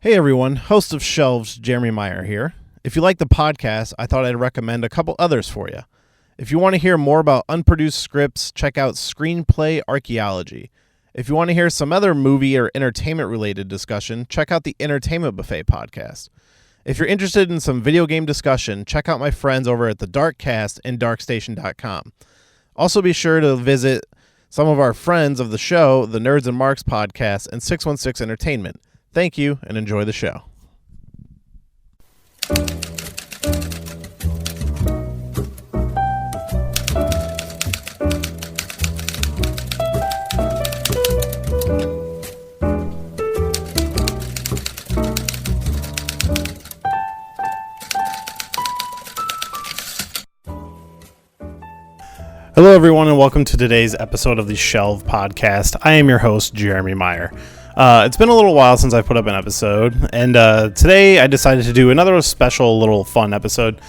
Hey everyone, host of Shelves, Jeremy Meyer here. If you like the podcast, I thought I'd recommend a couple others for you. If you want to hear more about unproduced scripts, check out Screenplay Archaeology. If you want to hear some other movie or entertainment-related discussion, check out the Entertainment Buffet podcast. If you're interested in some video game discussion, check out my friends over at the Darkcast and darkstation.com. Also be sure to visit some of our friends of the show, the Nerds and Marks podcast and 616 Entertainment. Thank you, and enjoy the show. Hello, everyone, and welcome to today's episode of the Shelf Podcast. I am your host, Jeremy Meyer. It's been a little while since I put up an episode, and today I decided to do another special little fun episode.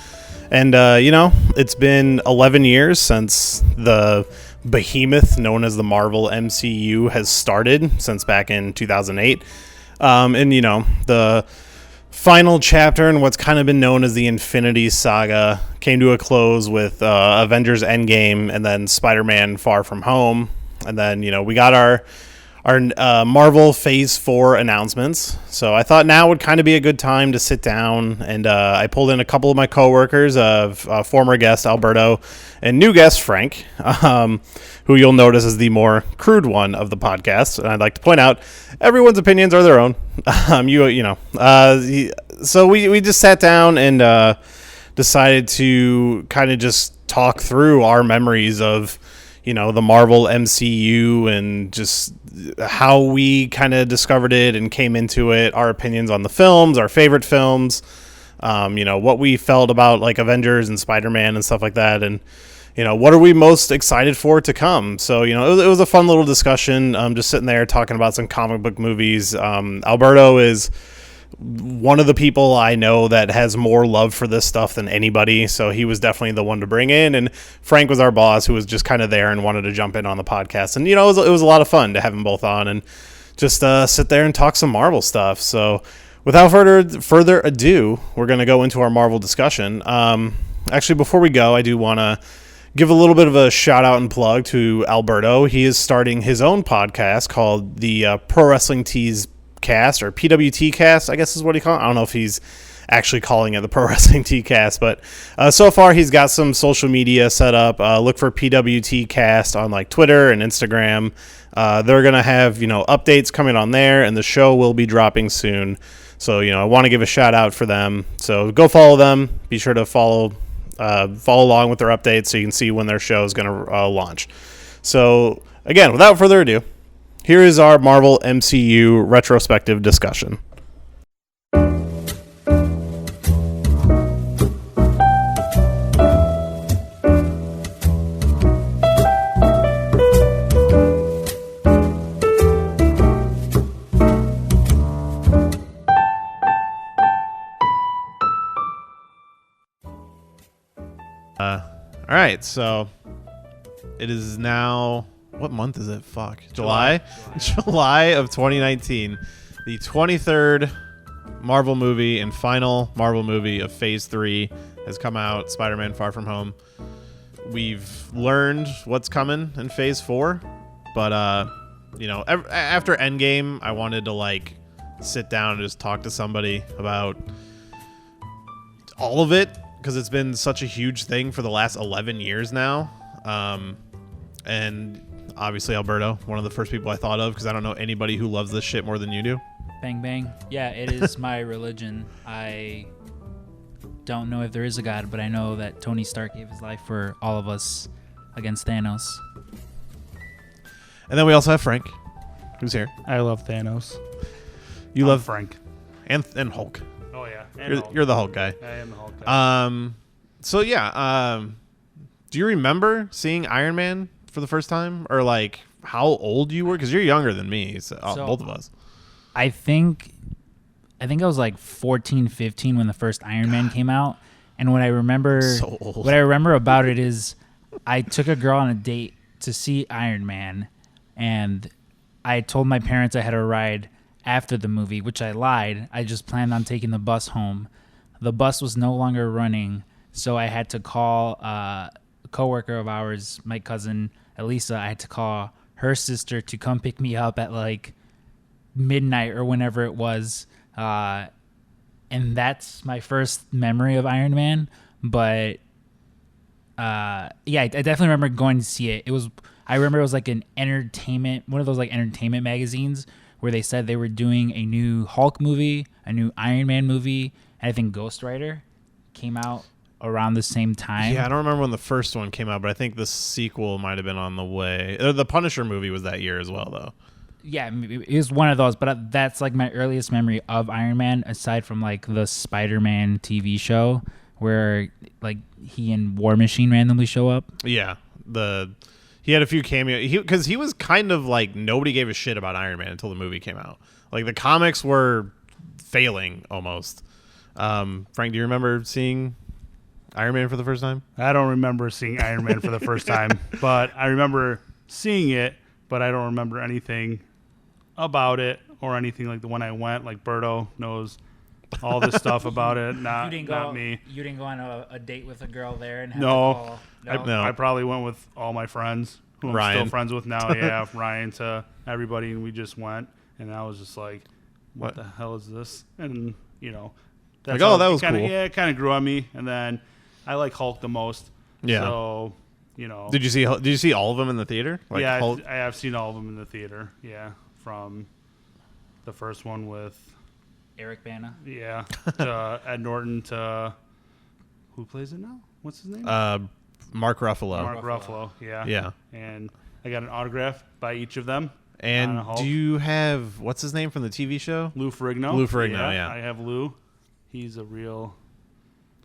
And, it's been 11 years since the behemoth known as the Marvel MCU has started, since back in 2008. The final chapter in what's kind of been known as the Infinity Saga came to a close with Avengers Endgame and then Spider-Man Far From Home. And then, we got our Marvel Phase 4 announcements. So I thought now would kind of be a good time to sit down, and I pulled in a couple of my coworkers, former guest Alberto and new guest Frank, who you'll notice is the more crude one of the podcast. And I'd like to point out, everyone's opinions are their own. So we just sat down and decided to kind of just talk through our memories of the Marvel MCU and just how we kind of discovered it and came into it, our opinions on the films, our favorite films, what we felt about like Avengers and Spider-Man and stuff like that. And, what are we most excited for to come? So, it was a fun little discussion, just sitting there talking about some comic book movies. Alberto is one of the people I know that has more love for this stuff than anybody, so he was definitely the one to bring in. And Frank was our boss, who was just kind of there and wanted to jump in on the podcast. And it was a lot of fun to have them both on and just sit there and talk some Marvel stuff. So without further ado, we're going to go into our Marvel discussion. Actually, before we go, I do want to give a little bit of a shout out and plug to Alberto. He is starting his own podcast called the Pro Wrestling Tees Cast, or PWT Cast, I guess is what he calls it. I don't know if he's actually calling it the Pro Wrestling T Cast, but so far he's got some social media set up. Look for PWT Cast on like Twitter and Instagram. They're gonna have updates coming on there, and the show will be dropping soon. So I want to give a shout out for them. So go follow them. Be sure to follow along with their updates so you can see when their show is gonna launch. So again, without further ado, here is our Marvel MCU retrospective discussion. All right, so it is now... What month is it? Fuck. July of 2019. The 23rd Marvel movie and final Marvel movie of Phase 3 has come out, Spider-Man Far From Home. We've learned what's coming in Phase 4, but, after Endgame, I wanted to, sit down and just talk to somebody about all of it, because it's been such a huge thing for the last 11 years now. And obviously Alberto, one of the first people I thought of, because I don't know anybody who loves this shit more than you do. Bang, bang. Yeah, it is my religion. I don't know if there is a God, but I know that Tony Stark gave his life for all of us against Thanos. And then we also have Frank, who's here. I love Thanos. You love Frank. And Hulk. Oh, yeah. You're the Hulk guy. I am the Hulk guy. Do you remember seeing Iron Man for the first time, or how old you were? Because you're younger than me, so both of us. I think I was 14, 15 when the first Iron Man came out, and what I remember about it is I took a girl on a date to see Iron Man, and I told my parents I had a ride after the movie, which I lied. I just planned on taking the bus home. The bus was no longer running, so I had to call a coworker of ours, my cousin Elisa. I had to call her sister to come pick me up at like midnight or whenever it was. And that's my first memory of Iron Man. But I definitely remember going to see it. I remember it was like one of those like entertainment magazines where they said they were doing a new Hulk movie, a new Iron Man movie, and I think Ghost Rider came out around the same time. Yeah, I don't remember when the first one came out, but I think the sequel might have been on the way. The Punisher movie was that year as well, though. Yeah, it was one of those, but that's like my earliest memory of Iron Man, aside from like the Spider-Man TV show where like he and War Machine randomly show up. Yeah, he had a few cameos because he was kind of like nobody gave a shit about Iron Man until the movie came out. Like the comics were failing almost. Frank, do you remember seeing Iron Man for the first time? I don't remember seeing Iron Man for the first time, but I remember seeing it, but I don't remember anything about it or anything like the one I went. Like Berto knows all this stuff about it, not me. You didn't go on a date with a girl there and have No. to call? I probably went with all my friends who I'm still friends with now. Yeah, Ryan to everybody, and we just went, and I was just like, what the hell is this? And, that's like, that was cool. Yeah, it kind of grew on me, and then I like Hulk the most. Yeah. So, Did you see all of them in the theater? Like yeah, Hulk? I have seen all of them in the theater. Yeah, from the first one with Eric Bana. Yeah, to Ed Norton to who plays it now? What's his name? Mark Ruffalo. Mark Ruffalo. Yeah. Yeah. And I got an autograph by each of them. And do you have what's his name from the TV show? Lou Ferrigno. Lou Ferrigno. Yeah. I have Lou. He's a real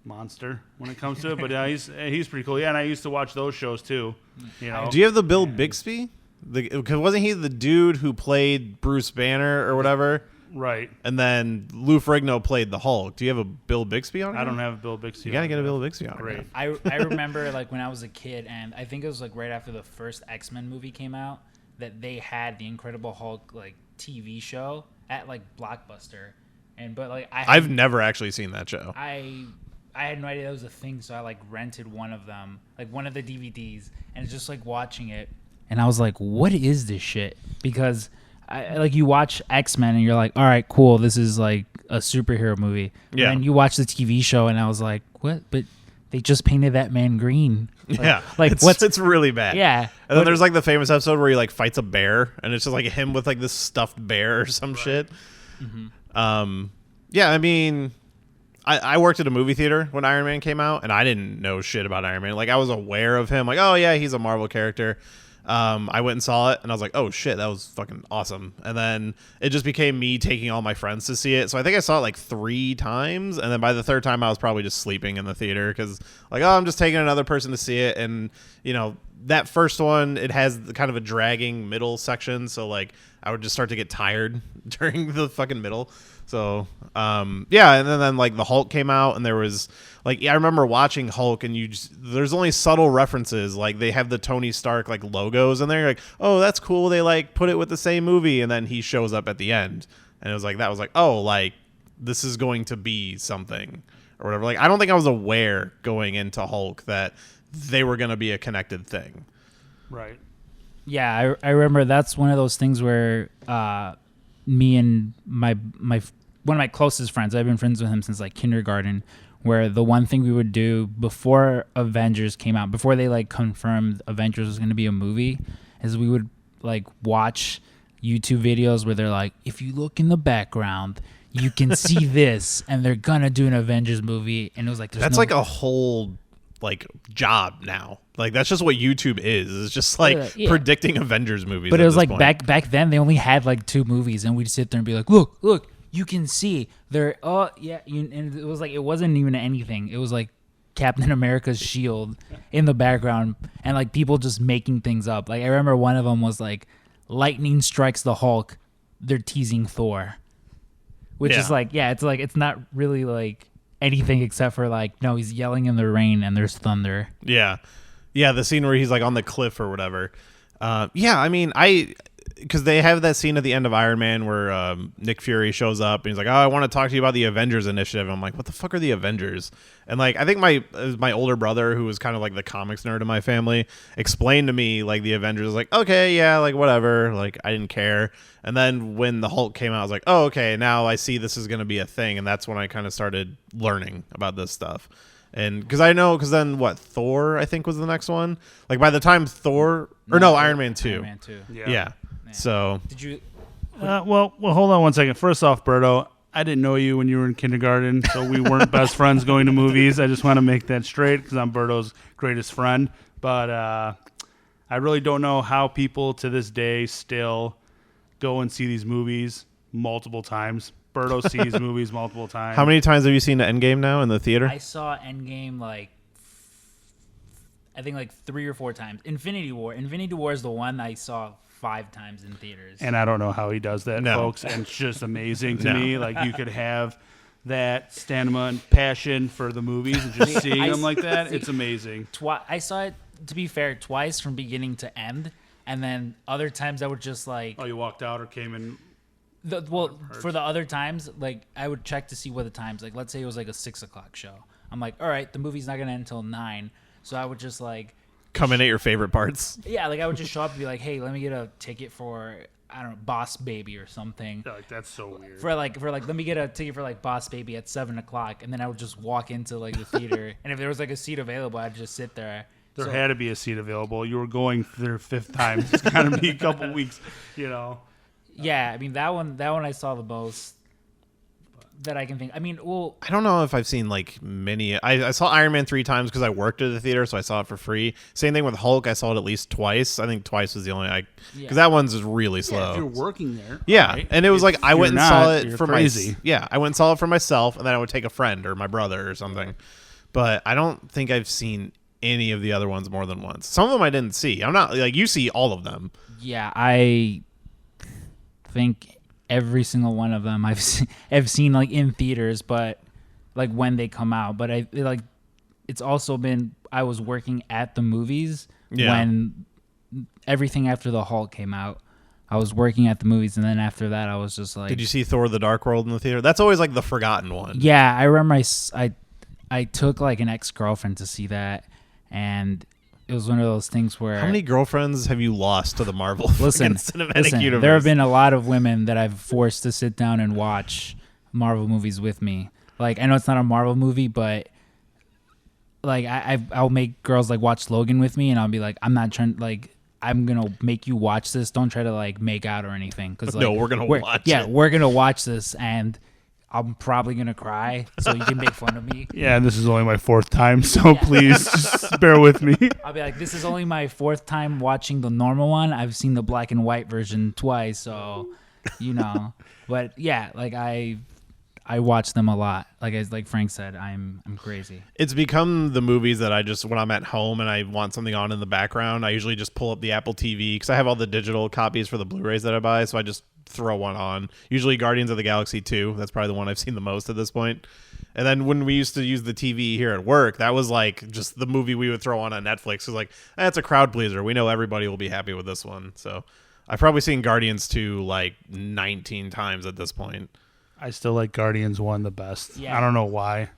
monster when it comes to it, but he's pretty cool. Yeah, and I used to watch those shows too. Do you have the Bill Bixby? Because wasn't he the dude who played Bruce Banner or whatever? Right. And then Lou Ferrigno played the Hulk. Do you have a Bill Bixby on it? I don't have a Bill Bixby. You gotta get a Bill Bixby on it. Great. I remember like when I was a kid, and I think it was like right after the first X-Men movie came out, that they had the Incredible Hulk like TV show at like Blockbuster, but like I've never actually seen that show. I had no idea that was a thing, so I like rented one of them, like one of the DVDs, and just like watching it, and I was like, what is this shit? Because like you watch X-Men and you're like, all right, cool, this is like a superhero movie. Yeah. And you watch the TV show and I was like, what? But they just painted that man green. Like it's really bad. Yeah. And then there's like the famous episode where he like fights a bear and it's just like him with like this stuffed bear or some shit. Mm-hmm. Yeah, I mean, I worked at a movie theater when Iron Man came out and I didn't know shit about Iron Man. Like I was aware of him, like, oh yeah, he's a Marvel character. I went and saw it and I was like, oh shit, that was fucking awesome. And then it just became me taking all my friends to see it. So I think I saw it like 3 times. And then by the 3rd time I was probably just sleeping in the theater because like, oh, I'm just taking another person to see it. And that first one, it has kind of a dragging middle section. So like I would just start to get tired during the fucking middle. So, yeah. And then like the Hulk came out and there was like, I remember watching Hulk and there's only subtle references. Like they have the Tony Stark like logos and they're like, oh, that's cool. They like put it with the same movie. And then he shows up at the end and it was like, that was like, oh, like this is going to be something or whatever. Like, I don't think I was aware going into Hulk that they were going to be a connected thing. Right. Yeah. I remember that's one of those things where, me and my one of my closest friends, I've been friends with him since like kindergarten, where the one thing we would do before Avengers came out, before they like confirmed Avengers was going to be a movie, is we would like watch YouTube videos where they're like, if you look in the background, you can see this, and they're gonna do an Avengers movie, and it was like that's like a whole like job now. Like that's just what YouTube is. It's just like predicting Avengers movies. But it was like point. back then they only had like 2 movies, and we'd sit there and be like, look, you can see they're and it was like it wasn't even anything. It was like Captain America's shield in the background, and like people just making things up. Like I remember one of them was like, lightning strikes the Hulk. They're teasing Thor, which is like it's not really like anything except for like, no, he's yelling in the rain and there's thunder. Yeah, the scene where he's like on the cliff or whatever. Yeah, I mean, because they have that scene at the end of Iron Man where Nick Fury shows up and he's like, "Oh, I want to talk to you about the Avengers initiative." And I'm like, "What the fuck are the Avengers?" And like, I think my older brother, who was kind of like the comics nerd in my family, explained to me like the Avengers. I was like, okay, yeah, like whatever. Like I didn't care. And then when the Hulk came out, I was like, oh, okay, now I see this is going to be a thing. And that's when I kind of started learning about this stuff. And because then what, Thor I think was the next one. Like by the time Iron Man 2. Iron Man 2. Yeah. So Did you? Well, hold on one second. First off, Berto, I didn't know you when you were in kindergarten, so we weren't best friends going to movies. I just want to make that straight because I'm Berto's greatest friend. But I really don't know how people to this day still go and see these movies multiple times. Berto sees movies multiple times. how many times have you seen Endgame now in the theater? I saw Endgame I think like 3 or 4 times. Infinity War is the one I saw 5 times in theaters. And I don't know how he does that, No. folks. And it's just amazing to No. me. Like you could have that stamina and passion for the movies and just seeing them like that. It's amazing. I saw it, to be fair, twice from beginning to end, and then other times I would just like. Oh, you walked out or came in? For the other times, like I would check to see what the times. Like let's say it was like a 6 o'clock show. I'm like, all right, the movie's not gonna end until 9, so I would just like. Come in at your favorite parts. Yeah, like I would just show up and be like, hey, let me get a ticket for, I don't know, Boss Baby or something. Yeah, like that's so weird. For like let me get a ticket for like Boss Baby at 7 o'clock, and then I would just walk into like the theater, and if there was like a seat available, I'd just sit there. There had to be a seat available. You were going their 5th time. It's got to be a couple weeks, you know. Yeah, I mean that one I saw the most that I can think. I mean, well, I don't know if I've seen like many. I saw Iron Man 3 times because I worked at the theater, so I saw it for free. Same thing with Hulk. I saw it at least twice. I think twice was the only because that one's just really slow. Yeah, if you're working there. Yeah, right? and it was like I went and saw it for crazy. I went and saw it for myself, and then I would take a friend or my brother or something. But I don't think I've seen any of the other ones more than once. Some of them I didn't see. I'm not like you see all of them. yeah, I think every single one of them I've seen like in theaters, but like when they come out. But it's also been I was working at the movies when everything after the Hulk came out. I was working at the movies, and then after that, I was just like. Did you see Thor: The Dark World in the theater? That's always like the forgotten one. Yeah, I remember I took like an ex-girlfriend to see that, and it was one of those things where. How many girlfriends have you lost to the Marvel cinematic universe? There have been a lot of women that I've forced to sit down and watch Marvel movies with me. Like I know it's not a Marvel movie, but like I'll make girls like watch Logan with me, and I'll be like, I'm not trying like. I'm gonna make you watch this. Don't try to like make out or anything. Cause like, no, we're gonna watch. Yeah, it. we're gonna watch this, and I'm probably gonna cry. So you can make fun of me. Yeah, and this is only my 4th time, so please just bear with me. I'll be like, this is only my 4th time watching the normal one. I've seen the black and white version twice, so you know. But yeah, like I watch them a lot. Like Frank said, I'm crazy. It's become the movies that I just when I'm at home and I want something on in the background, I usually just pull up the Apple TV because I have all the digital copies for the Blu-rays that I buy, so I just throw one on. Usually Guardians of the Galaxy 2. That's probably the one I've seen the most at this point. And then when we used to use the TV here at work, that was like just the movie we would throw on Netflix. It was like, that's a crowd pleaser. We know everybody will be happy with this one. So I've probably seen Guardians 2 like 19 times at this point. I still like Guardians 1 the best. Yeah. I don't know why.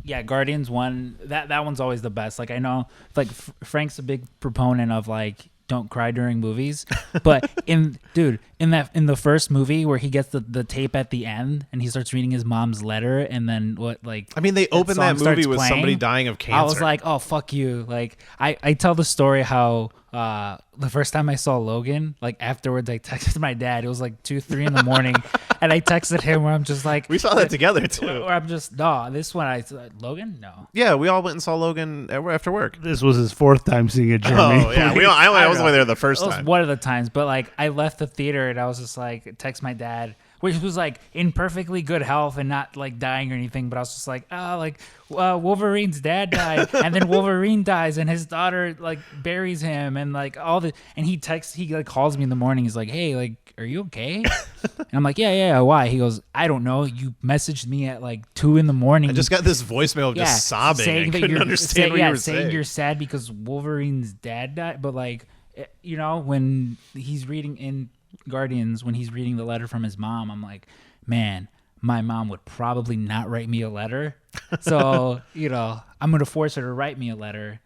Yeah, Guardians 1, that one's always the best. Like I know like Frank's a big proponent of like don't cry during movies, but in the first movie where he gets the tape at the end and he starts reading his mom's letter, and then I mean, they open that movie with somebody dying of cancer. I was like, oh fuck you. Like I tell the story how the first time I saw Logan, like afterwards I texted my dad. It was like 2-3 in the morning, and I texted him where I'm just like, we saw that together too. Where I'm just this one Logan no. Yeah, we all went and saw Logan after work. This was his 4th time seeing it, Jeremy. Oh yeah, I was only there the first It was time. one of the times, but like I left the theater and I was just like text my dad, which was like in perfectly good health and not like dying or anything, but I was just like, Wolverine's dad died, and then Wolverine dies, and his daughter like buries him, and like and he like calls me in the morning. He's like, hey, like, are you okay? And I'm like, yeah. Why? He goes, I don't know. You messaged me at like 2 in the morning. I just got this voicemail of just sobbing. I couldn't understand what you were saying. You're sad because Wolverine's dad died, but like, you know, when he's reading in Guardians, when he's reading the letter from his mom, I'm like, man, my mom would probably not write me a letter. So, I'm going to force her to write me a letter,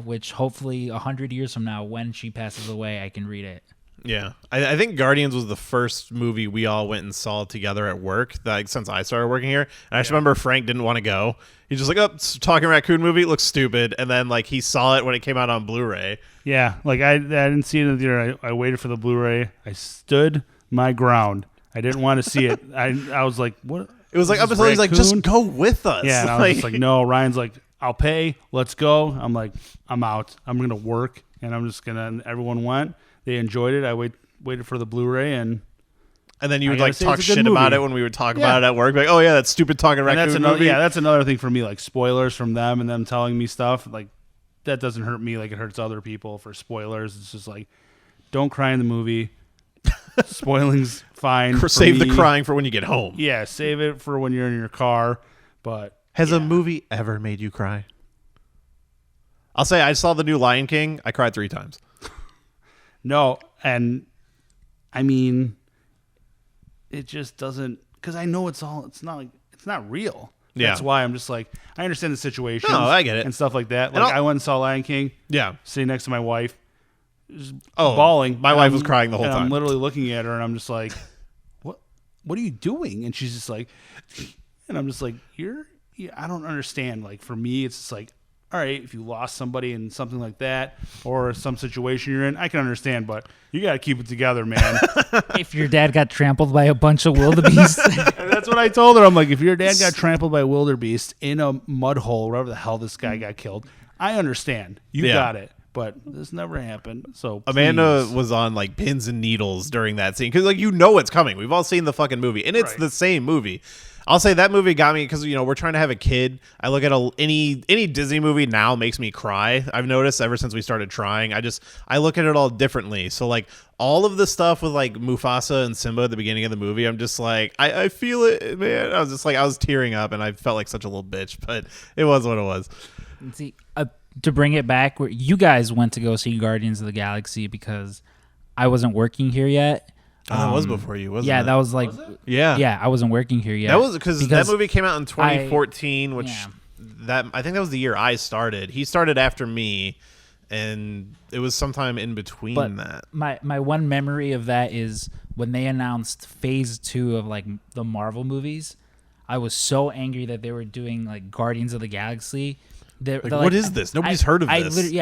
which hopefully 100 years from now, when she passes away, I can read it. Yeah. I think Guardians was the first movie we all went and saw together at work, since I started working here. And I just remember Frank didn't want to go. He's just like, oh, it's a Talking Raccoon movie. It looks stupid. And then, he saw it when it came out on Blu-ray. Yeah, I didn't see it in the theater. I waited for the Blu-ray. I stood my ground. I didn't want to see it. I was like, what? It was like, up until he's like, just go with us. Yeah, and I was just like, no. Ryan's like, I'll pay. Let's go. I'm like, I'm out. I'm going to work. And I'm just going to, and everyone went. They enjoyed it. I waited for the Blu-ray, and then you would talk shit about it when we would talk about it at work. Like, oh yeah, that stupid Talking Raccoon movie. Yeah, that's another thing for me. Spoilers from them and them telling me stuff. That doesn't hurt me like it hurts other people for spoilers. It's just don't cry in the movie. Spoiling's fine. Save the crying for when you get home. Yeah, save it for when you're in your car. But has a movie ever made you cry? I'll say I saw the new Lion King. I cried 3 times. No, and I mean, it just doesn't, because I know it's not real. Yeah. That's why I'm just I understand the situation. No, I get it. And stuff like that. I went and saw Lion King. Yeah. Sitting next to my wife. Just Oh, bawling. My wife was crying the whole time. I'm literally looking at her and I'm just like, what are you doing? And she's just like, and I'm just like, I don't understand. For me, it's just all right, if you lost somebody in something like that or some situation you're in, I can understand, but you got to keep it together, man. If your dad got trampled by a bunch of wildebeest. And that's what I told her. I'm like, if your dad got trampled by a wildebeest in a mud hole, wherever the hell this guy got killed, I understand. You got it. But this never happened. So Amanda was on pins and needles during that scene because it's coming. We've all seen the fucking movie, and it's the same movie. I'll say that movie got me because we're trying to have a kid. I look at any Disney movie now makes me cry. I've noticed ever since we started trying. I look at it all differently. So all of the stuff with Mufasa and Simba at the beginning of the movie, I'm just I feel it, man. I was just I was tearing up, and I felt like such a little bitch, but it was what it was. See, to bring it back, where you guys went to go see Guardians of the Galaxy because I wasn't working here yet. That was before you, wasn't it? Yeah, that was yeah, I wasn't working here yet. That was because that movie came out in 2014, which yeah. I think that was the year I started. He started after me, and it was sometime in between that. My one memory of that is when they announced Phase 2 of the Marvel movies. I was so angry that they were doing Guardians of the Galaxy. What is this? Nobody's heard of this.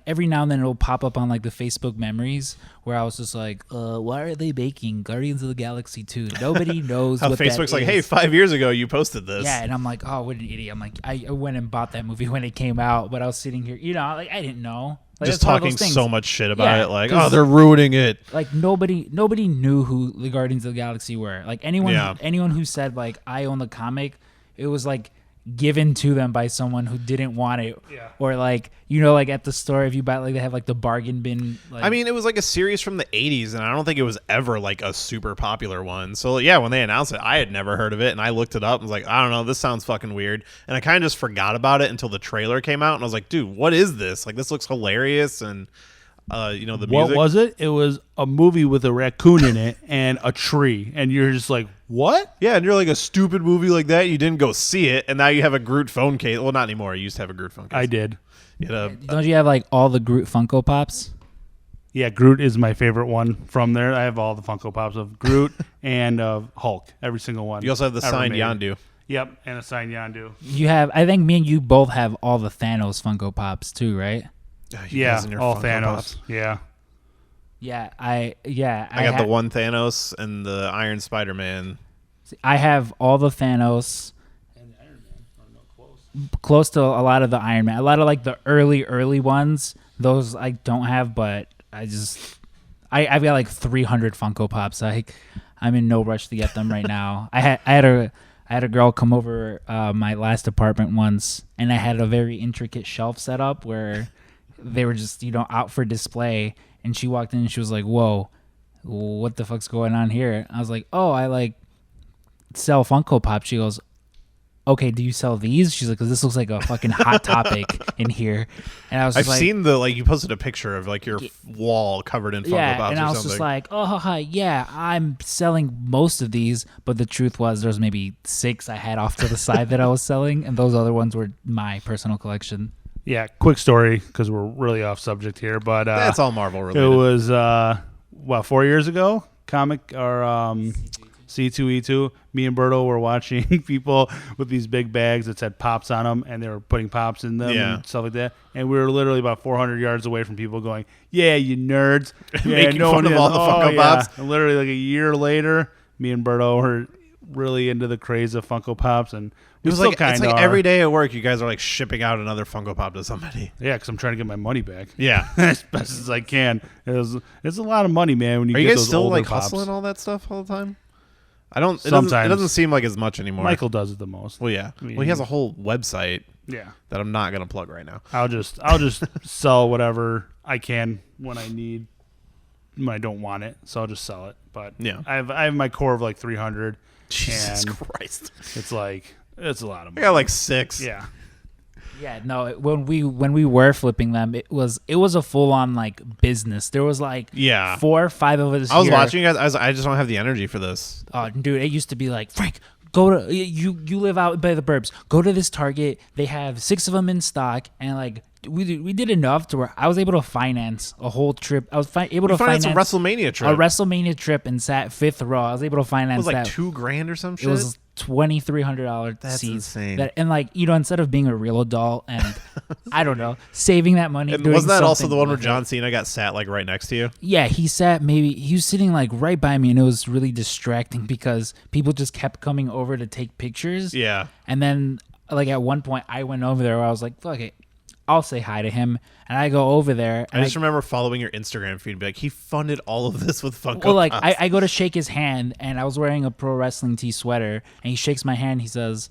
Every now and then it'll pop up on the Facebook memories where I was just why are they making Guardians of the Galaxy 2? Nobody knows how what Facebook's that is. hey, 5 years ago you posted this. Yeah, and I'm like, oh, what an idiot. I'm like, I went and bought that movie when it came out, but I was sitting here, I didn't know. Just talking so much shit about it, they're ruining it. Nobody knew who the Guardians of the Galaxy were. Anyone who said I own the comic, it was given to them by someone who didn't want it, or at the store if you buy they have the bargain bin. I mean, it was a series from the 80s, and I don't think it was ever a super popular one. So yeah, when they announced it, I had never heard of it, and I looked it up and was I don't know, this sounds fucking weird, and I kind of just forgot about it until the trailer came out, and I was like, dude, what is this? This looks hilarious, and the music. What was it? It was a movie with a raccoon in it and a tree, and you're just what? Yeah, and you're a stupid movie like that. You didn't go see it, and now you have a Groot phone case. Well, not anymore. You used to have a Groot phone case. I did. Don't you have all the Groot Funko Pops? Yeah, Groot is my favorite one from there. I have all the Funko Pops of Groot and Hulk, every single one. You also have the signed Yondu. Yep, and a signed Yondu. You have. I think me and you both have all the Thanos Funko Pops too, right? Yeah, all Funko Thanos. Pops. Yeah. Yeah, I got the one Thanos and the Iron Spider-Man. I have all the Thanos. And the Iron Man. Close to a lot of the Iron Man. A lot of the early ones. Those I don't have, but I've got 300 Funko Pops. I'm in no rush to get them right now. I had a girl come over my last apartment once, and I had a very intricate shelf set up where they were just out for display. And she walked in and she was like, whoa, what the fuck's going on here? I was like, oh, I sell Funko Pop. She goes, okay, do you sell these? She's like, 'cause this looks like a fucking hot topic in here. And I was just I've seen you posted a picture of like your wall covered in Funko Pops and or I was something. just like, oh, yeah, I'm selling most of these. But the truth was there's maybe 6 I had off to the side that I was selling. And those other ones were my personal collection. Yeah, quick story because we're really off subject here, but That's all Marvel related. it was 4 years ago. Comic or C2E2. Me and Berto were watching people with these big bags that said Pops on them, and they were putting Pops in them and stuff like that. And we were literally about 400 yards away from people going, "Yeah, you nerds!" Yeah, Making fun of all the Funko Pops. And literally, like a year later, me and Berto were really into the craze of Funko Pops, and we It's still like kind of every day at work, you guys are like shipping out another Funko Pop to somebody. Yeah, because I'm trying to get my money back. Yeah. As best as I can. It's a lot of money, man. When you Are get you guys those still older like Pops. hustling all that stuff all the time? I don't. It Sometimes. doesn't seem like as much anymore. Michael does it the most. Well, yeah. I mean, Well, he has a whole website Yeah, that I'm not gonna plug right now. I'll just sell whatever I can when I need when I don't want it. So I'll just sell it. But Yeah. I have my core of like 300. Jesus And Christ! it's like it's a lot of I money. got like 6. Yeah. Yeah, no. When we were flipping them, it was a full on like business. There was like 4 or 5 of us. I was here. watching you guys. I just don't have the energy for this. Oh, dude, it used to be like, Frank, go to you live out by the burbs. Go to this Target. They have 6 of them in stock, and like we did enough to where I was able to finance a whole trip. I was able to finance a WrestleMania trip. a WrestleMania trip and sat 5th row. I was able to It finance was like that. $2,000 or some shit. It was $2,300 That's seats. insane. And like, instead of being a real adult and I don't know, saving that money. And doing wasn't that also something the one where with it. John Cena got sat like right next to you? Yeah, he was sitting like right by me, and it was really distracting because people just kept coming over to take pictures. Yeah. And then like at one point I went over there where I was like, fuck it, I'll say hi to him. And I go over there. I just remember following your Instagram feed and be like, he funded all of this with Funko well, like Pops. I go to shake his hand, and I was wearing a pro wrestling tee sweater, and he shakes my hand. He says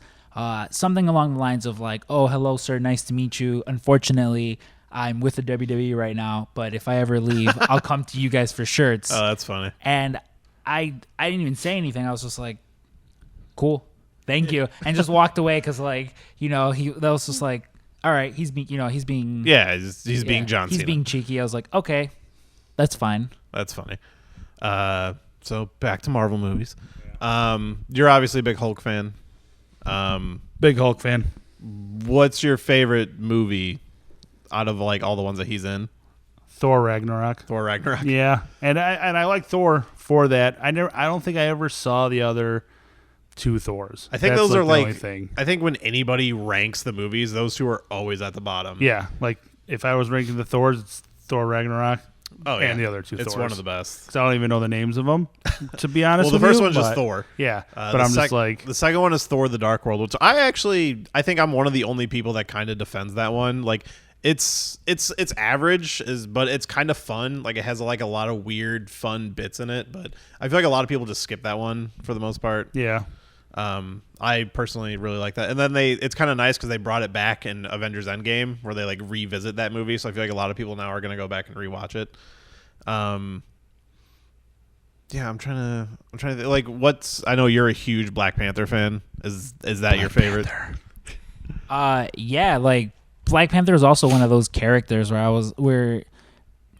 something along the lines of like, "Oh, hello, sir. Nice to meet you. Unfortunately, I'm with the WWE right now, but if I ever leave, I'll come to you guys for shirts." Oh, that's funny. And I didn't even say anything. I was just like, "Cool, thank you," and just walked away because that was just like, all right, he's being Yeah, he's being John Cena. He's being cheeky. I was like, okay, that's fine. That's funny. So back to Marvel movies. You're obviously a big Hulk fan. Big Hulk fan. What's your favorite movie out of like all the ones that he's in? Thor Ragnarok. Thor Ragnarok. Yeah, and I like Thor for that. I don't think I ever saw the other 2 Thors. I think That's those are the only like. thing. I think when anybody ranks the movies, those 2 are always at the bottom. Yeah, like if I was ranking the Thors, it's Thor Ragnarok. Oh yeah. And the other 2 Thors. It's one of the best. 'Cause I don't even know the names of them, to be honest. Well, the with first you, one's just but- Thor. Yeah, The but I'm just like, the second one is Thor: The Dark World, which I think I'm one of the only people that kind of defends that one. Like it's average, but it's kind of fun. Like it has like a lot of weird, fun bits in it. But I feel like a lot of people just skip that one for the most part. yeah. I personally really like that. And then it's kind of nice because they brought it back in Avengers Endgame, where they like revisit that movie. So I feel like a lot of people now are going to go back and rewatch it. Yeah, I'm trying to like I know you're a huge Black Panther fan. Is that your favorite? Yeah, like Black Panther is also one of those characters where I was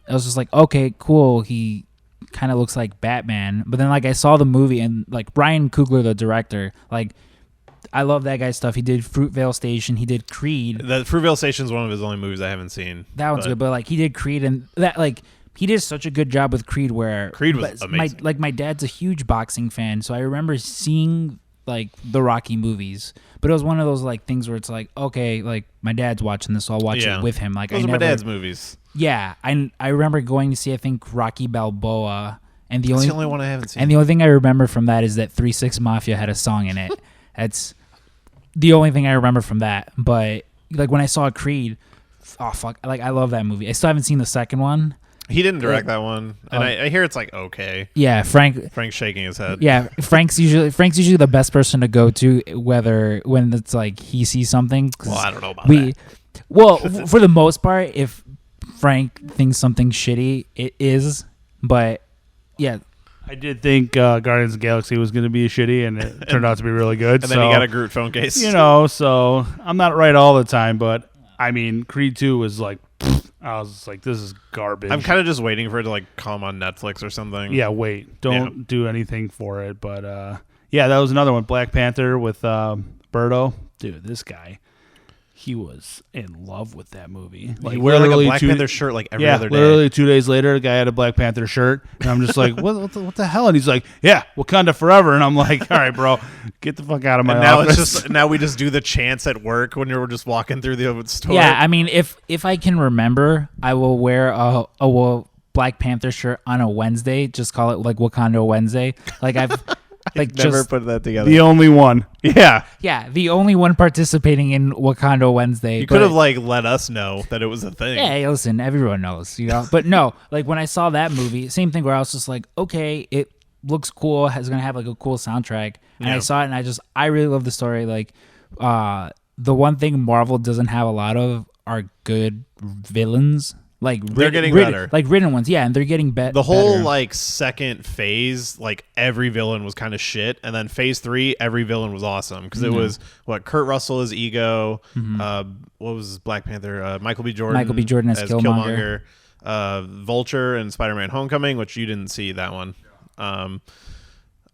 just like, okay, cool. He kind of looks like Batman, but then like I saw the movie and like Ryan Coogler, the director, like I love that guy's stuff. He did Fruitvale Station. He did Creed. The Fruitvale Station is one of his only movies I haven't seen. That one's good, but like he did Creed, and that like he did such a good job with Creed. Where Creed was amazing. My dad's a huge boxing fan, so I remember seeing like the Rocky movies. But it was one of those like things where it's like, okay, like my dad's watching this, so I'll watch it with him. Like those are my dad's movies. Yeah, I remember going to see I think Rocky Balboa, and That's the only one I haven't seen. and the only thing I remember from that is that 3-6 Mafia had a song in it. That's the only thing I remember from that. But like when I saw Creed, oh fuck, like I love that movie. I still haven't seen the second one. He didn't direct that one, and I hear it's like okay. Yeah, Frank's shaking his head. Yeah, Frank's usually the best person to go to when it's like he sees something. Well, I don't know about that. Well, for the most part, if Frank thinks something shitty, it is. But yeah, I did think Guardians of the Galaxy was going to be shitty, and it turned out to be really good. And then you got a Groot phone case. So I'm not right all the time, but I mean, Creed 2 was like, I was like, this is garbage. I'm kind of just waiting for it to like come on Netflix or something. Yeah, wait. Don't do anything for it. But yeah, that was another one. Black Panther with Berto. Dude, this guy. He was in love with that movie. Like, he wear like a Black Panther shirt like every other day. Literally 2 days later, the guy had a Black Panther shirt, and I'm just like, what the hell? And he's like, yeah, Wakanda forever. And I'm like, all right, bro, get the fuck out of my office. Now we just do the chants at work when you're just walking through the store. Yeah, I mean, if I can remember, I will wear a Black Panther shirt on a Wednesday. Just call it like Wakanda Wednesday. Like I've. Like never put that together. The only one. Yeah. Yeah, the only one participating in Wakanda Wednesday. You could have like let us know that it was a thing. Yeah, hey, listen, everyone knows, you know. But no, like when I saw that movie, same thing where I was just like, okay, it looks cool, it's gonna have like a cool soundtrack. And I saw it and I really love the story. Like the one thing Marvel doesn't have a lot of are good villains. Like they're getting better, like written ones, yeah, and they're getting better. The whole like second phase, like every villain was kind of shit, and then phase 3, every villain was awesome because it was Kurt Russell as Ego, what was Black Panther, Michael B. Jordan as Killmonger, Vulture and Spider-Man: Homecoming, which you didn't see that one.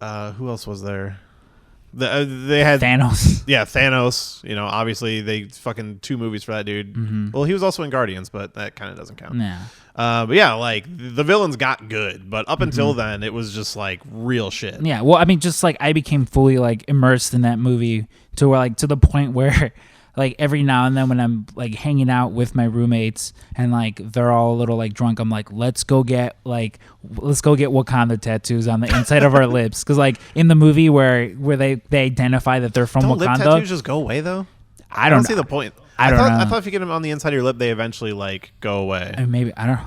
Who else was there? They had Thanos. Yeah, Thanos. You know, obviously they fucking 2 movies for that dude. Mm-hmm. Well, he was also in Guardians, but that kind of doesn't count. Yeah. But yeah, like the villains got good, but up until then, it was just like real shit. Yeah. Well, I mean, just like I became fully like immersed in that movie to where like to the point where like every now and then when I'm like hanging out with my roommates and like they're all a little like drunk, I'm like, let's go get Wakanda tattoos on the inside of our lips, because like in the movie where they identify that they're from Don't Wakanda. lip tattoos just go away though? I don't see the point. I thought if you get them on the inside of your lip, they eventually like go away. And maybe I don't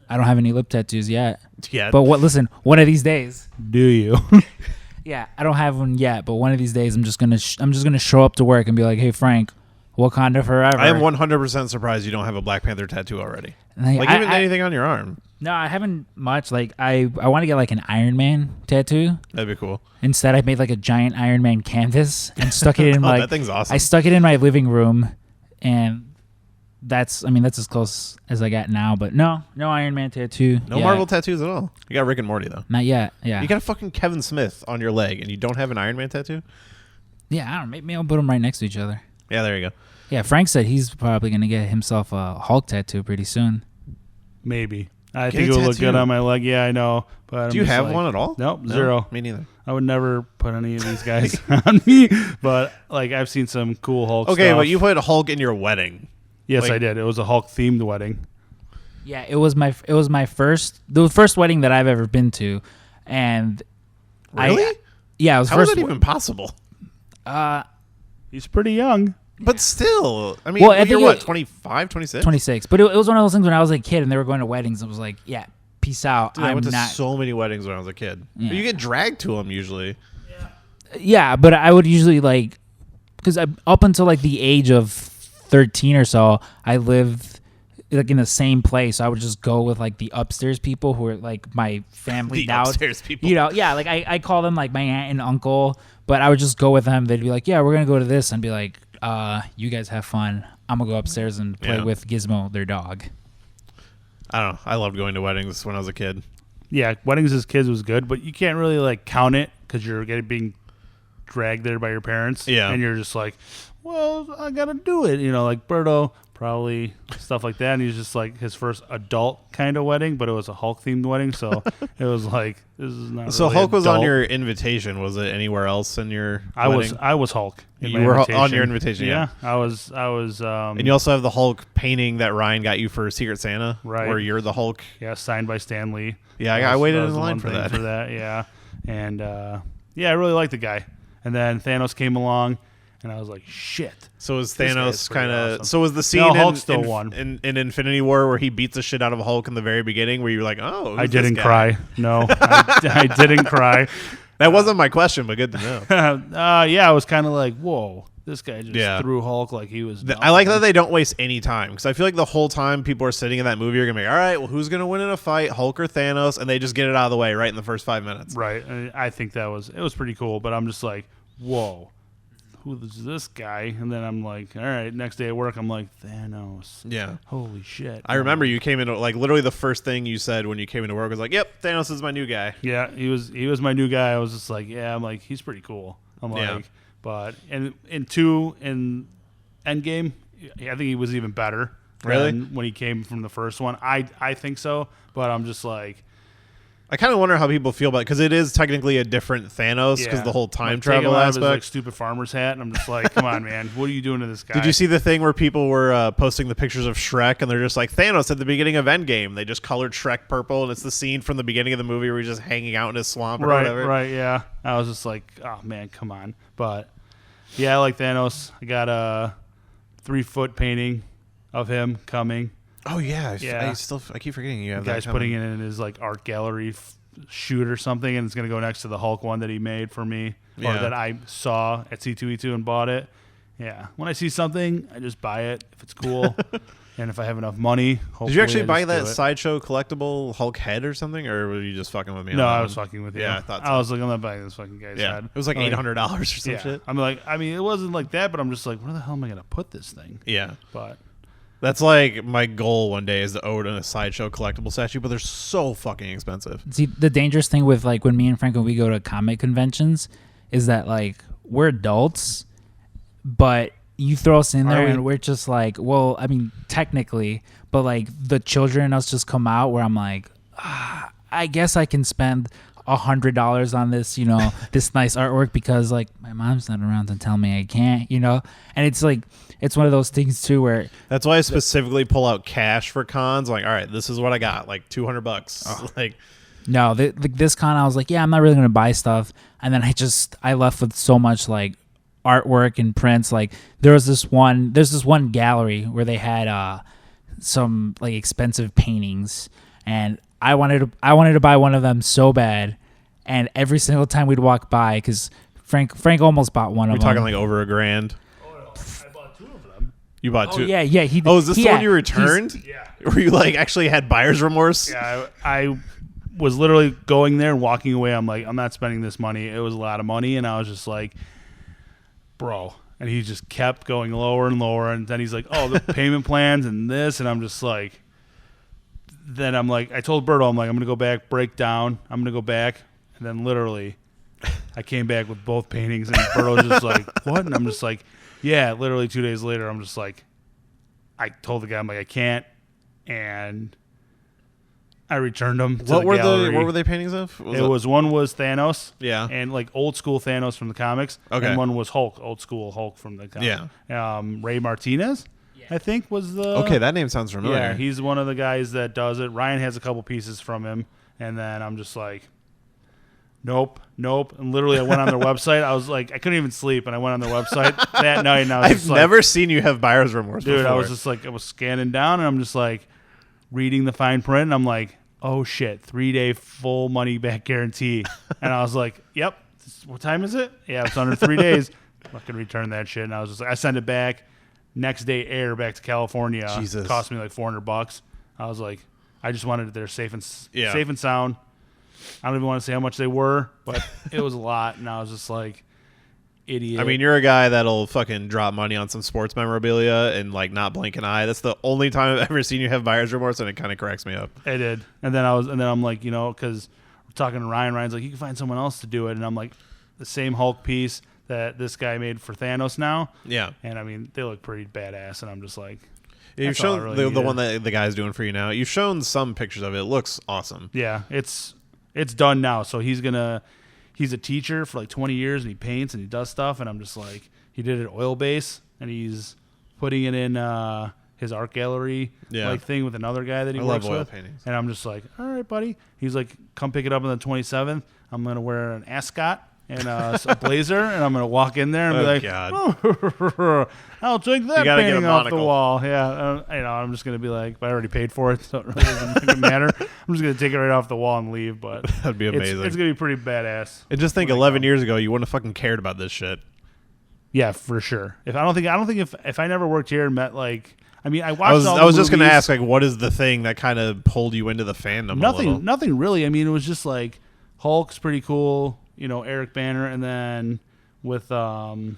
have any lip tattoos yet. Yeah. But listen, one of these days. Do you? Yeah, I don't have one yet, but one of these days I'm just gonna show up to work and be like, "Hey Frank, Wakanda forever." I am 100% surprised you don't have a Black Panther tattoo already. Like even anything on your arm. No, I haven't much. Like I want to get like an Iron Man tattoo. That'd be cool. Instead, I made like a giant Iron Man canvas and stuck it in Oh, that thing's awesome. I stuck it in my living room, and that's as close as I got now. But no Iron Man tattoo. No Marvel tattoos at all. You got Rick and Morty though. Not yet. Yeah. You got a fucking Kevin Smith on your leg, and you don't have an Iron Man tattoo. Yeah, I don't know. Maybe I'll put them right next to each other. Yeah, there you go. Yeah, Frank said he's probably gonna get himself a Hulk tattoo pretty soon. Maybe. I think it would look good on my leg. Yeah, I know. But do you have one at all? Nope, no, zero. Me neither. I would never put any of these guys on me. But like I've seen some cool Hulk stuff. Okay, but you put Hulk in your wedding. Yes, like, I did. It was a Hulk themed wedding. Yeah, it was the first wedding that I've ever been to, and really? it was How first. is that even possible? He's pretty young. But still, I mean, Well, I you're think what, 25, 26? 26. But it was one of those things when I was a kid and they were going to weddings. I was like, yeah, peace out. Dude, I went to so many weddings when I was a kid. Yeah. You get dragged to them usually. Yeah, but I would usually like, because up until like the age of 13 or so, I lived like in the same place. So I would just go with like the upstairs people who are like my family The now. upstairs people. You know, yeah, like I call them like my aunt and uncle, but I would just go with them. They'd be like, yeah, we're going to go to this. And be like, you guys have fun. I'm going to go upstairs and play with Gizmo, their dog. I don't know. I loved going to weddings when I was a kid. Yeah, weddings as kids was good, but you can't really like count it because you're being dragged there by your parents. Yeah. And you're just like, well, I got to do it. You know, like Berto, probably stuff like that. And he's just like his first adult kind of wedding, but it was a Hulk themed wedding. So it was like, this is not So really Hulk was adult. on your invitation. Was it anywhere else in your I wedding? was Hulk. You were on your invitation, yeah. I was. And you also have the Hulk painting that Ryan got you for Secret Santa, Right. where you're the Hulk. Yeah, signed by Stan Lee. Yeah, I was- waited was in the line one for thing that. For that, yeah. And yeah, I really liked the guy. And then Thanos came along, and I was like, shit. So was This Thanos guy's pretty kind of? awesome. So was the scene No, in, Hulk still won. in Infinity War where he beats the shit out of Hulk in the very beginning, where you were like, oh, who's I this didn't guy? cry. No, I didn't cry. That wasn't my question, but good to know. Yeah, I was kind of like, whoa. This guy just threw Hulk like he was. I like that they don't waste any time, because I feel like the whole time people are sitting in that movie are gonna be like, all right, well, who's gonna win in a fight, Hulk or Thanos? And they just get it out of the way right in the first 5 minutes. Right. And I think it was pretty cool. But I'm just like, whoa, who is this guy? And then I'm like, all right. Next day at work, I'm like, Thanos. Yeah. Holy shit. I remember you came into, like, literally the first thing you said when you came into work was like, yep, Thanos is my new guy. Yeah, he was my new guy. I was just like, yeah. I'm like, he's pretty cool. I'm like. But in Endgame, I think he was even better. Really? Than when he came from the first one. I think so. But I'm just like, I kind of wonder how people feel about it, because it is technically a different Thanos, because the whole time travel aspect. His, aspect. like, stupid farmer's hat, and I'm just like, come on, man, what are you doing to this guy? Did you see the thing where people were posting the pictures of Shrek, and they're just like, Thanos at the beginning of Endgame? They just colored Shrek purple, and it's the scene from the beginning of the movie where he's just hanging out in his swamp or whatever. Right, yeah. I was just like, oh, man, come on. But, yeah, I like Thanos. I got a 3-foot painting of him coming. Oh, yeah. Yeah. I keep forgetting you have the guy's that putting it in his like art gallery shoot or something, and it's going to go next to the Hulk one that he made for me, or that I saw at C2E2 and bought it. Yeah. When I see something, I just buy it if it's cool. And if I have enough money, hopefully. Did you actually buy that Sideshow collectible Hulk head or something, or were you just fucking with me? No, I was fucking with you. Yeah, I thought so. I was like, I'm not buying this fucking guy's head. It was like $800 or some shit. I'm like, I mean, it wasn't like that, but I'm just like, where the hell am I going to put this thing? Yeah. But that's like my goal one day, is to own a Sideshow collectible statue, but they're so fucking expensive. See, the dangerous thing with like when me and Frank, when we go to comic conventions, is that like we're adults, but you throw us in there and we're just like, well, I mean, technically, but like the children in us just come out where I'm like, I guess I can spend $100 on this, you know, this nice artwork, because like my mom's not around to tell me I can't, you know. And it's like, it's one of those things too where that's why I specifically pull out cash for cons. Like, all right, this is what I got, like $200. Like, no, this con I was like, yeah, I'm not really gonna buy stuff. And then I left with so much like artwork and prints. Like there's this one gallery where they had some like expensive paintings, and I wanted to buy one of them so bad. And every single time we'd walk by, because Frank almost bought one of them. We're talking like over $1,000. I bought 2 of them. You bought 2? Yeah. Is this the one you returned? Yeah. Where you like actually had buyer's remorse? Yeah, I was literally going there and walking away. I'm like, I'm not spending this money. It was a lot of money, and I was just like, bro. And he just kept going lower and lower, and then he's like, oh, the payment plans and this, and I'm just like, then I'm like, I told Berto, I'm like, I'm gonna go back, break down, I'm gonna go back, and then literally, I came back with both paintings, and Berto's just like, what? And I'm just like, yeah. Literally 2 days later, I'm just like, I told the guy, I'm like, I can't, and I returned them. What were they paintings of? One was Thanos, yeah, and like old school Thanos from the comics. Okay, and one was Hulk, old school Hulk from the comics. Yeah, Ray Martinez, I think was the. Okay, that name sounds familiar. Yeah, he's one of the guys that does it. Ryan has a couple pieces from him, and then I'm just like, nope. And literally, I went on their website. I was like, I couldn't even sleep, and I went on their website that night, and I was I've never seen you have buyer's remorse, dude. before. I was just like, I was scanning down, and I'm just like, reading the fine print, and I'm like, oh shit, 3-day full money back guarantee. And I was like, yep. What time is it? Yeah, it's under 3 days. Fucking return that shit. And I was just like, I sent it back. Next day, air back to California. Jesus. Cost me like $400. I was like, I just wanted it there safe and sound. I don't even want to say how much they were, but it was a lot. And I was just like, idiot. I mean, you're a guy that'll fucking drop money on some sports memorabilia and like not blink an eye. That's the only time I've ever seen you have buyer's remorse, and it kind of cracks me up. I did, and then I'm like, you know, because we're talking to Ryan. Ryan's like, you can find someone else to do it, and I'm like, the same Hulk piece that this guy made for Thanos now. Yeah, and I mean, they look pretty badass, and I'm just like, you've shown really the one that the guy's doing for you now. You've shown some pictures of it. It looks awesome. Yeah, it's done now. So he's a teacher for like 20 years, and he paints and he does stuff, and I'm just like, he did it oil base, and he's putting it in his art gallery like thing with another guy that he works with. Paintings. And I'm just like, all right, buddy. He's like, come pick it up on the 27th. I'm going to wear an ascot and a blazer, and I'm going to walk in there and be like, oh, I'll take that painting off the wall. Yeah, I'm just going to be like, but I already paid for it, so it really doesn't matter. I'm just going to take it right off the wall and leave, but that'd be amazing. It's going to be pretty badass. And just think, 11 years ago, you wouldn't have fucking cared about this shit. Yeah, for sure. If I don't think if I never worked here and met like. I mean, I watched. I was just gonna ask, like, what is the thing that kind of pulled you into the fandom? Nothing really. I mean, it was just like Hulk's pretty cool. Eric Banner, and then with who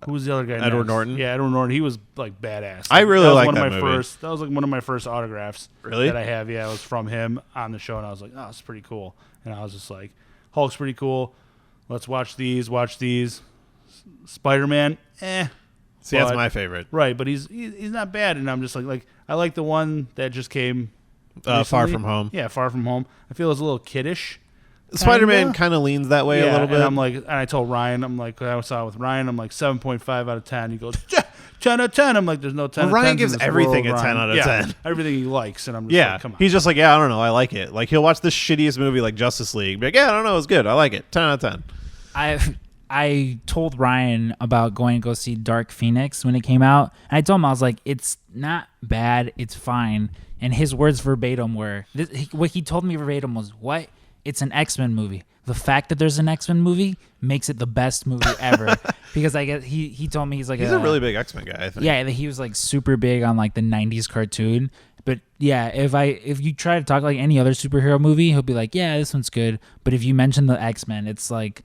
was the other guy? Edward next? Norton. Yeah, Edward Norton. He was like badass. I really like that movie. That was like one of my first autographs. Really? That I have. Yeah, it was from him on the show, and I was like, oh, it's pretty cool. And I was just like, Hulk's pretty cool. Let's watch these. Spider-Man, See, that's my favorite. Right, but he's not bad, and I'm just like I like the one that just came. Far From Home. Yeah, Far From Home. I feel it's a little kiddish. Spider-Man kind of leans that way a little bit. And I'm like, and I told Ryan, I'm like, I saw it with Ryan, I'm like 7.5 out of 10. He goes 10 out of 10. I'm like, there's no 10. Well, Ryan gives everything world, a 10 out of 10. Everything he likes, and I'm just like, come on. He's just like, I don't know, I like it. Like he'll watch the shittiest movie like Justice League, be like, I don't know, it's good, I like it, 10 out of 10. I told Ryan about going to go see Dark Phoenix when it came out, and I told him, I was like, it's not bad, it's fine. And his words verbatim were, what he told me verbatim was, what? It's an X-Men movie. The fact that there's an X-Men movie makes it the best movie ever. Because I guess he told me he's a really big X-Men guy, I think. Yeah, he was like super big on like the 90s cartoon. But yeah, if you try to talk like any other superhero movie, he'll be like, yeah, this one's good. But if you mention the X-Men, it's like...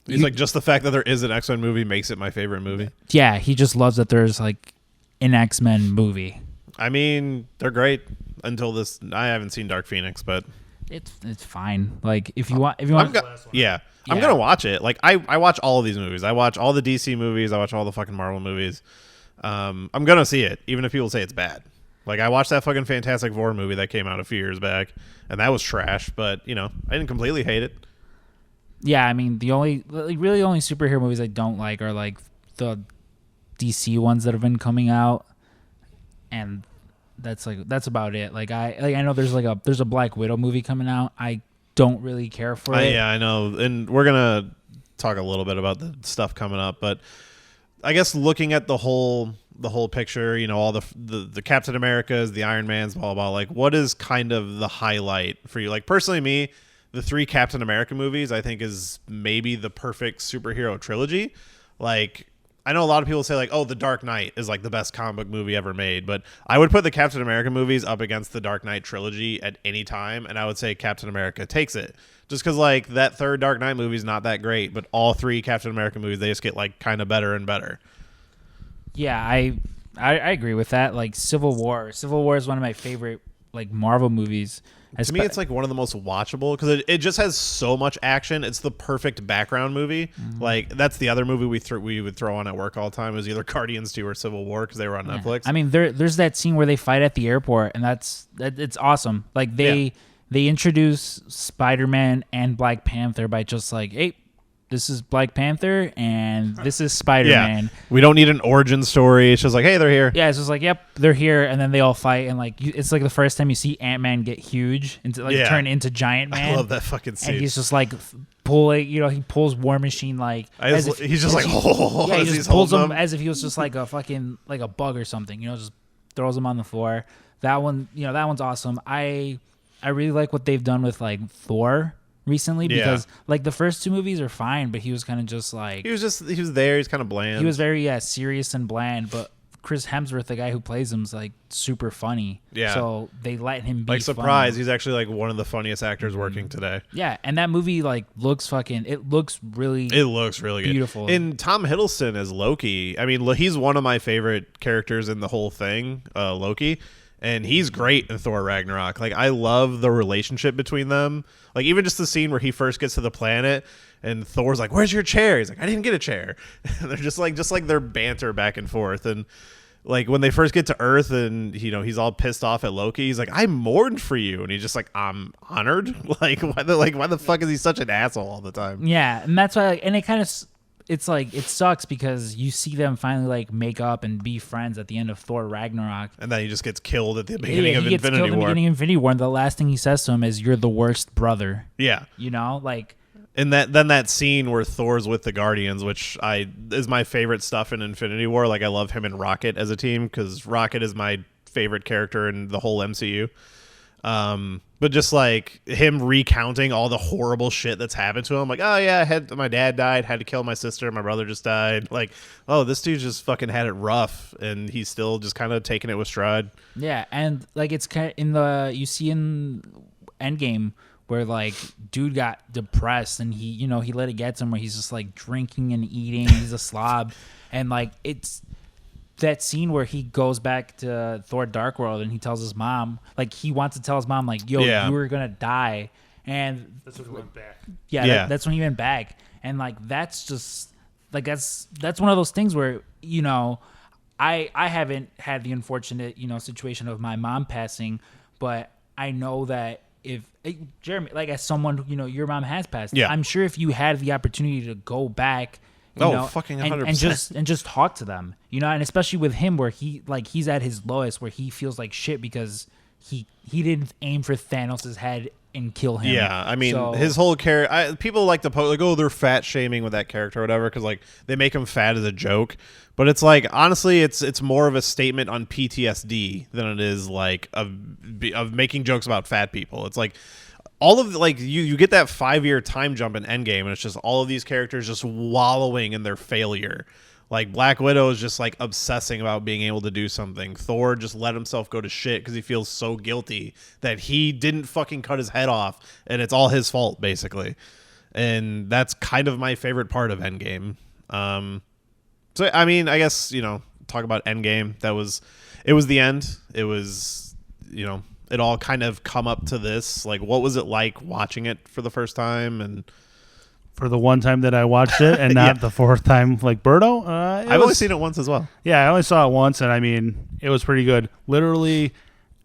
He's like, just the fact that there is an X-Men movie makes it my favorite movie. Yeah, he just loves that there's like an X-Men movie. I mean, they're great until this. I haven't seen Dark Phoenix, but it's fine. Like if you want, I'm gonna watch it. Like I watch all of these movies. I watch all the DC movies. I watch all the fucking Marvel movies. I'm gonna see it, even if people say it's bad. Like I watched that fucking Fantastic Four movie that came out a few years back, and that was trash. But I didn't completely hate it. Yeah, I mean the only superhero movies I don't like are like the DC ones that have been coming out, and that's about it. Like I know there's a Black Widow movie coming out. I don't really care for it. Yeah, I know, and we're gonna talk a little bit about the stuff coming up, but I guess looking at the whole picture, all the Captain Americas, the Iron Mans, blah blah. Like, what is kind of the highlight for you? Like personally, me. The 3 Captain America movies, I think, is maybe the perfect superhero trilogy. Like, I know a lot of people say, like, oh, The Dark Knight is, like, the best comic book movie ever made. But I would put the Captain America movies up against the Dark Knight trilogy at any time, and I would say Captain America takes it. Just because, like, that third Dark Knight movie is not that great, but all 3 Captain America movies, they just get, like, kind of better and better. Yeah, I agree with that. Like, Civil War is one of my favorite, like, Marvel movies. To me, it's like one of the most watchable because it just has so much action. It's the perfect background movie. Mm-hmm. Like that's the other movie we would throw on at work all the time. It was either Guardians 2 or Civil War because they were on Netflix. I mean, there's that scene where they fight at the airport, and it's awesome. Like they introduce Spider-Man and Black Panther by just like, hey, this is Black Panther and this is Spider-Man. Yeah. We don't need an origin story. It's just like, hey, they're here. Yeah, it's just like, yep, they're here, and then they all fight, and like it's like the first time you see Ant-Man get huge and turn into Giant Man. I love that fucking scene. And he's just like pulling, he pulls War Machine like he's just like, oh, yeah, he just pulls him as if he was just like a fucking like a bug or something. Just throws him on the floor. That one, that one's awesome. I really like what they've done with like Thor recently because like the first 2 movies are fine, but he was kind of just like he was there. He's kind of bland. He was very serious and bland, but Chris Hemsworth, the guy who plays him, is like super funny. Yeah. So they let him be like surprise. Funny. He's actually like one of the funniest actors working today. Yeah, and that movie like looks really beautiful. Good. And Tom Hiddleston as Loki. I mean, he's one of my favorite characters in the whole thing, Loki. And he's great in Thor Ragnarok. Like, I love the relationship between them. Like, even just the scene where he first gets to the planet and Thor's like, where's your chair? He's like, I didn't get a chair. And they're just like their banter back and forth. And like when they first get to Earth and, he's all pissed off at Loki. He's like, I mourned for you. And he's just like, I'm honored. Like, why the fuck is he such an asshole all the time? Yeah. And that's why, and it kind of, it's like it sucks because you see them finally like make up and be friends at the end of Thor Ragnarok, and then he just gets killed at the beginning of Infinity War. He gets killed at the beginning of Infinity War, and the last thing he says to him is, "You're the worst brother." Yeah, like. And that scene where Thor's with the Guardians, which is my favorite stuff in Infinity War. Like I love him and Rocket as a team because Rocket is my favorite character in the whole MCU. But just like him recounting all the horrible shit that's happened to him, like, oh yeah, my dad died, had to kill my sister, my brother just died. Like, oh, this dude just fucking had it rough, and he's still just kind of taking it with stride. Yeah, and like it's kind of you see in Endgame where like dude got depressed and he let it get to him where he's just like drinking and eating, he's a slob, and like it's that scene where he goes back to Thor Dark World and he tells his mom, like he wants to tell his mom like, yo, you were gonna die, and That's when he went back. That's when he went back, and like that's just like that's one of those things where I haven't had the unfortunate situation of my mom passing, but I know that if Jeremy, like as someone your mom has passed, I'm sure if you had the opportunity to go back. Fucking 100%. And just talk to them, and especially with him where he's at his lowest, where he feels like shit because he didn't aim for Thanos' head and kill him. Yeah, I mean, his whole character, people like to post like, oh, they're fat shaming with that character or whatever, because like they make him fat as a joke, but it's like honestly, it's more of a statement on PTSD than it is like of making jokes about fat people. It's like. All of like you get that 5-year time jump in Endgame, and it's just all of these characters just wallowing in their failure. Like Black Widow is just like obsessing about being able to do something. Thor just let himself go to shit because he feels so guilty that he didn't fucking cut his head off, and it's all his fault basically. And that's kind of my favorite part of Endgame. So I mean, I guess talk about Endgame. It was the end. It was it all kind of come up to this. Like, what was it like watching it for the first time? And for the one time that I watched it, and not the fourth time like Berto, I've only seen it once as well. Yeah, I only saw it once, and I mean, it was pretty good. Literally,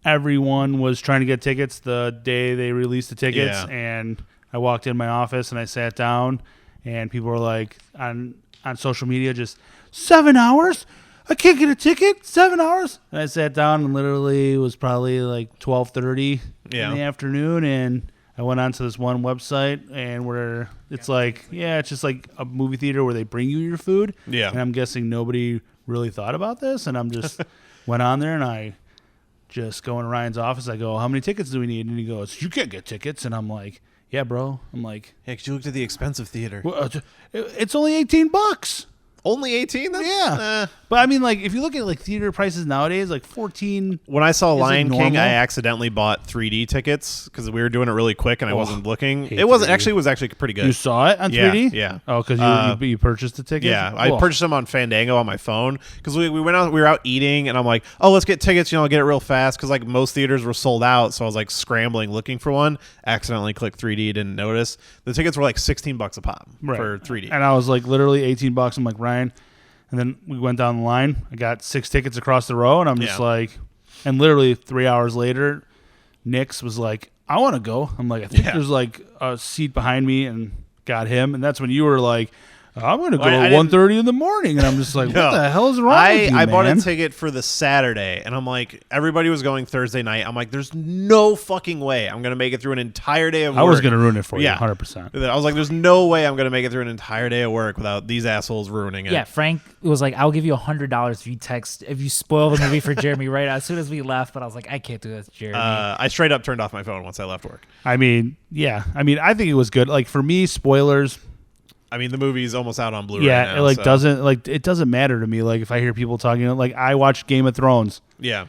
everyone was trying to get tickets the day they released the tickets, and I walked in my office and I sat down, and people were like on social media, just 7 hours. I can't get a ticket. 7 hours. And I sat down and literally it was probably like 12:30 in the afternoon, and I went onto this one website and where it's like, it's just like a movie theater where they bring you your food. Yeah. And I'm guessing nobody really thought about this, and I'm just went on there and I just go in Ryan's office. I go, how many tickets do we need? And he goes, you can't get tickets. And I'm like, yeah, bro. I'm like, yeah, because you looked at the expensive theater. Well, it's only $18. Only 18? But I mean, like, if you look at like theater prices nowadays, like 14. When I saw Lion King, I accidentally bought 3D tickets because we were doing it really quick and I wasn't looking. It was actually pretty good. You saw it on 3D? Yeah. Oh, because you purchased the tickets? Yeah, I purchased them on Fandango on my phone because we went out. We were out eating, and I'm like, oh, let's get tickets. Get it real fast because like most theaters were sold out. So I was like scrambling looking for one. Accidentally clicked 3D, didn't notice. The tickets were like $16 a pop for 3D, and I was like literally $18. I'm like, Ryan. And then we went down the line. I got 6 tickets across the row, and I'm just like, and literally 3 hours later, Nix was like, I want to go. I'm like, I think there's like a seat behind me, and got him. And that's when you were like, I'm going to go at 1:30 in the morning. And I'm just like, what the hell is wrong with you, I man? bought a ticket for the Saturday, and I'm like, everybody was going Thursday night. I'm like, there's no fucking way I'm going to make it through an entire day of work. I was going to ruin it for you, 100%. I was like, there's no way I'm going to make it through an entire day of work without these assholes ruining it. Yeah, Frank was like, I'll give you $100 if you spoil the movie for Jeremy right as soon as we left. But I was like, I can't do this, Jeremy. I straight up turned off my phone once I left work. I mean, I think it was good. Like, for me, spoilers... I mean, the movie's almost out on Blu-ray now. It doesn't matter to me. Like, if I hear people talking, like, I watched Game of Thrones. Yeah.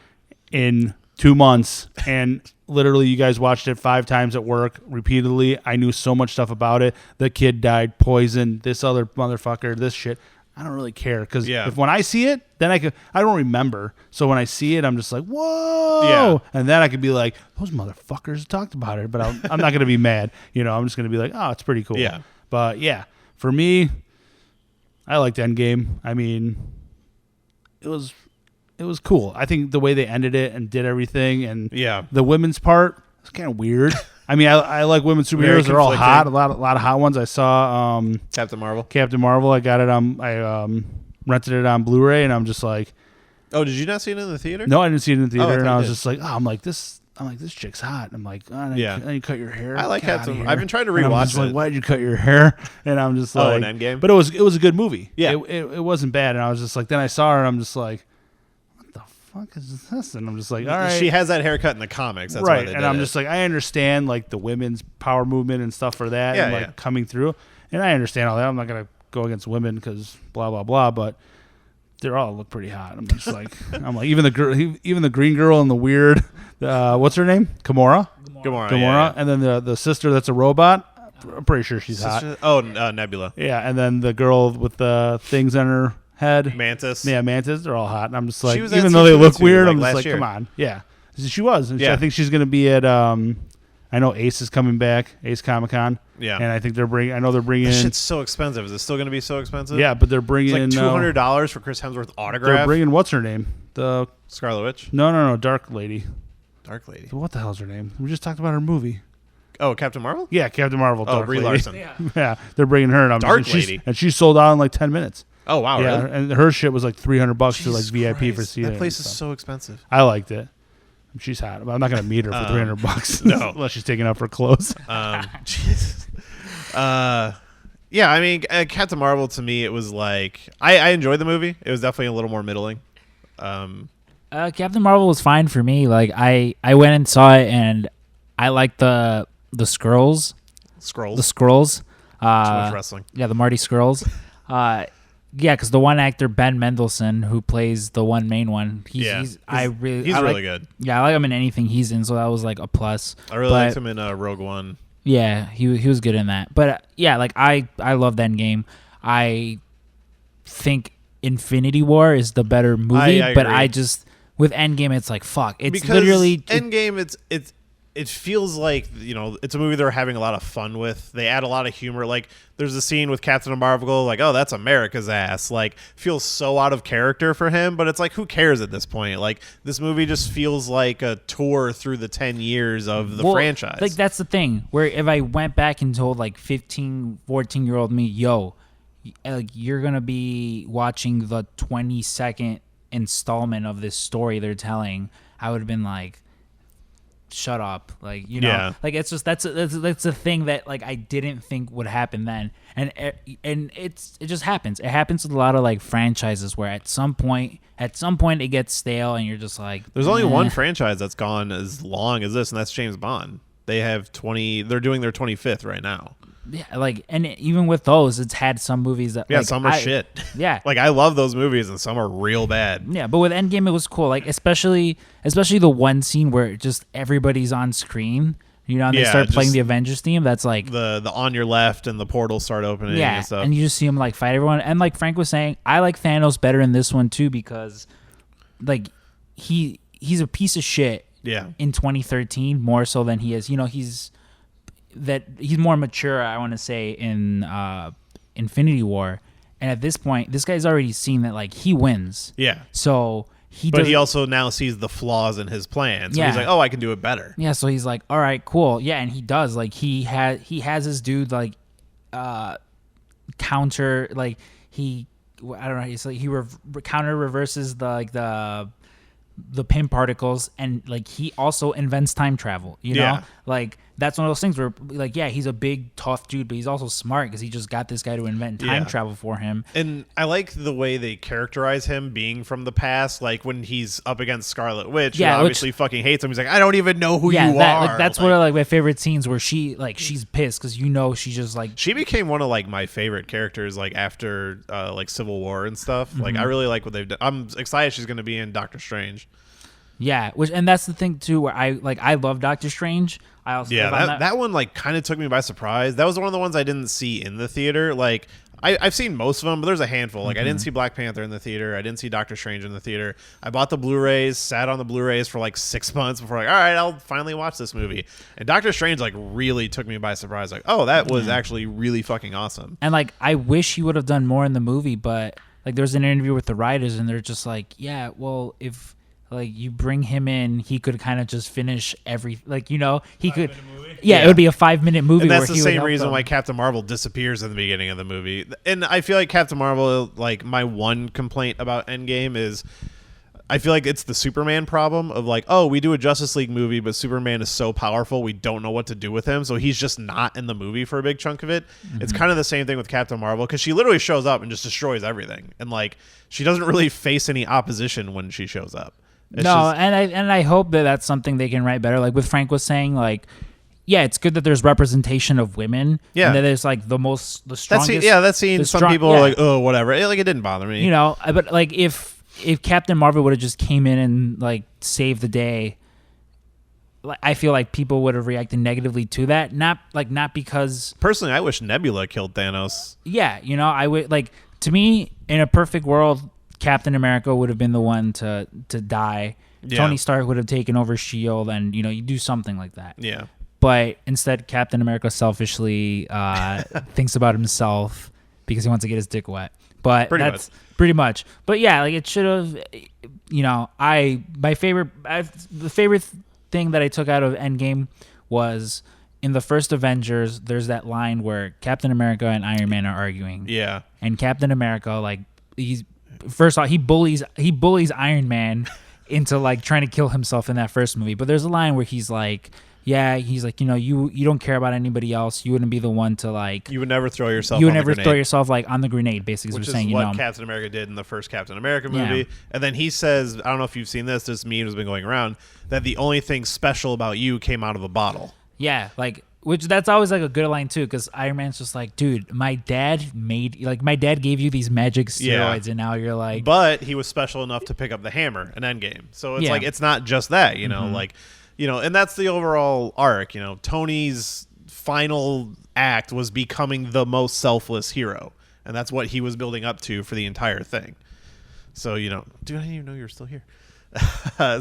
In 2 months, and literally, you guys watched it 5 times at work repeatedly. I knew so much stuff about it. The kid died, poisoned. This other motherfucker, this shit. I don't really care because if when I see it, then I don't remember. So when I see it, I'm just like, whoa. Yeah. And then I could be like, those motherfuckers talked about it, but I'm not gonna be mad. I'm just gonna be like, oh, it's pretty cool. Yeah. But yeah. For me, I liked Endgame. I mean, it was cool. I think the way they ended it and did everything, and the women's part was kind of weird. I mean, I like women superheroes. They're all hot. A lot of hot ones. I saw Captain Marvel. I got it on. I rented it on Blu-ray, and I'm just like, oh, did you not see it in the theater? No, I didn't see it in the theater, and I was just like, I'm like this chick's hot. I'm like, oh, you cut your hair. I like Captain. I've been trying to rewatch it. Like, why did you cut your hair? And I'm just like, an Endgame. But it was a good movie. Yeah, it wasn't bad. And I was just like, then I saw her, and I'm just like, what the fuck is this? And I'm just like, all right. She has that haircut in the comics. That's right. why they And did I'm it. just like, I understand like the women's power movement and stuff for that, Yeah, and like yeah. coming through. And I understand all that. I'm not gonna go against women because blah blah blah. But they all look pretty hot. I'm just like, even the girl, even the green girl and the weird, what's her name? Gamora. Gamora. Yeah. And then the sister that's a robot. I'm pretty sure she's hot. Oh, Nebula. Yeah. And then the girl with the things on her head. Mantis. Yeah, Mantis. They're all hot. And I'm just like, was even at though they look C2E2, weird, like, I'm just last like, year. come on. Yeah. She was. And Yeah. I think she's going to be at, I know Ace is coming back, Ace Comic-Con. Yeah. And I think they're bringing That shit's so expensive. Is it still going to be so expensive? Yeah, but they're bringing It's like $200 for Chris Hemsworth autograph. they're bringing, what's her name? The Scarlet Witch. No, Dark Lady. Dark Lady. What the hell's her name? We just talked about her movie. Oh, Captain Marvel. Yeah, Captain Marvel. Oh, Dark Brie Lady. Larson. Yeah, they're bringing her. And Dark Lady. And she sold out in like 10 minutes. Oh wow, Yeah, really? and her shit was like $300 to like Jesus VIP for Christ. seating. That place and is stuff. so expensive. I liked it. She's hot, but I'm not gonna meet her for $300. No. Unless she's taking off her clothes. Jesus. Yeah, I mean, Captain Marvel to me, it was like I enjoyed the movie. It was definitely a little more middling. Captain Marvel was fine for me. Like I went and saw it, and I liked the Skrulls. Scrolls. The Skrulls. Too much wrestling. Yeah, the Marty Skrulls. Yeah, because the one actor Ben Mendelsohn, who plays the one main one, he's He's really good. Yeah, I like him in anything he's in, so that was like a plus. I really liked him in Rogue One. Yeah, he was good in that. But yeah, like I loved Endgame. I think Infinity War is the better movie, I but agree. I just with Endgame, it's like fuck. It's Because literally Endgame. It feels like, you know, it's a movie they're having a lot of fun with. They add a lot of humor. Like there's a scene with Captain Marvel, like, oh, that's America's ass. Like feels so out of character for him, but it's like, who cares at this point? Like this movie just feels like a tour through the 10 years of the franchise. Like that's the thing. Where if I went back and told like 15, 14-year-old me, yo, like you're gonna be watching the 22nd installment of this story they're telling, I would have been like, shut up, like, you know. Yeah. Like it's just that's a thing that like I didn't think would happen then, and it just happens. It happens with a lot of like franchises where at some point it gets stale, and you're just like, There's only one franchise that's gone as long as this, and that's James Bond. They have 20. They're doing their 25th right now. Yeah, like, and even with those, it's had some movies that like, some are shit. Yeah, Like I love those movies, and some are real bad. yeah, but with Endgame, it was cool. Like especially the one scene where just everybody's on screen, you know, and they Yeah, start playing just the Avengers theme. That's like The on your left and the portals start opening yeah, and stuff. and you just see him like fight everyone. And like Frank was saying, I like Thanos better in this one too because like he's a piece of shit. Yeah. In 2013, more so than he is. You know, he's more mature, I want to say, in Infinity War. And at this point, this guy's already seen that like he wins. Yeah. So But he also now sees the flaws in his plan. So Yeah. he's like, oh, I can do it better. Yeah, so he's like, all right, cool. Yeah, and he does. Like he has his dude like counter, like I don't know, he's like he counter reverses the pin particles, and like he also invents time travel, you know. Yeah. Like that's one of those things where like, yeah, he's a big tough dude, but he's also smart because he just got this guy to invent time Yeah. travel for him. And I like the way they characterize him being from the past. Like when he's up against Scarlet Witch, Yeah, who obviously fucking hates him. He's like, I don't even know who you that, are. like that's one of like my favorite scenes where she's pissed because you know she just like She became one of like my favorite characters, like after like Civil War and stuff. Like I really like what they've done. I'm excited she's going to be in Doctor Strange. yeah, and that's the thing too where I love Doctor Strange. I also That one like kind of took me by surprise. That was one of the ones I didn't see in the theater. Like I've seen most of them, but there's a handful. Like I didn't see Black Panther in the theater. I didn't see Doctor Strange in the theater. I bought the Blu-rays, sat on the Blu-rays for like 6 months before like, all right, I'll finally watch this movie. And Doctor Strange like really took me by surprise. Like, oh, that was actually really fucking awesome. And like I wish he would have done more in the movie, but like there's an interview with the writers and they're just like, yeah, well, if like you bring him in, he could kind of just finish like, you know, he could it would be a 5-minute movie. And that's where the he would same help reason them. why Captain Marvel disappears in the beginning of the movie. And I feel like Captain Marvel, like my one complaint about Endgame is I feel like it's the Superman problem of like, oh, we do a Justice League movie, but Superman is so powerful we don't know what to do with him, so he's just not in the movie for a big chunk of it. It's kind of the same thing with Captain Marvel because she literally shows up and just destroys everything, and like she doesn't really face any opposition when she shows up. It's no, just- and I hope that that's something they can write better. Like what Frank was saying, like, yeah, it's good that there's representation of women. Yeah. And that there's like the strongest. that scene. the Some strong- people yeah. are like, oh, whatever. Like it didn't bother me. You know, but like if Captain Marvel would have just came in and like saved the day, like I feel like people would have reacted negatively to that. Not because Personally, I wish Nebula killed Thanos. yeah, you know, I would like to me in a perfect world, Captain America would have been the one to die. Yeah. Tony Stark would have taken over Shield, and you know, you do something like that. Yeah. But instead, Captain America selfishly thinks about himself because he wants to get his dick wet. But that's pretty much. But yeah, like it should have. You know, the favorite thing that I took out of Endgame was in the first Avengers. There's that line where Captain America and Iron Man are arguing. Yeah. And Captain America, like he bullies Iron Man into like trying to kill himself in that first movie. But there's a line where he's like, you know, you don't care about anybody else. You wouldn't be the one to like. You would never throw yourself. You would on never the grenade. throw yourself like on the grenade. Basically, Which is what is saying. what You know, Captain America did in the first Captain America movie. Yeah. And then he says, I don't know if you've seen this. This meme has been going around that the only thing special about you came out of a bottle. yeah, like which that's always like a good line too, because Iron Man's just like, dude, my dad gave you these magic steroids, and now you're like, But he was special enough to pick up the hammer in Endgame. So it's Yeah. like it's not just that, you know, like, you know, and that's the overall arc. You know, Tony's final act was becoming the most selfless hero, and that's what he was building up to for the entire thing. So, you know, dude, I didn't even know you were still here.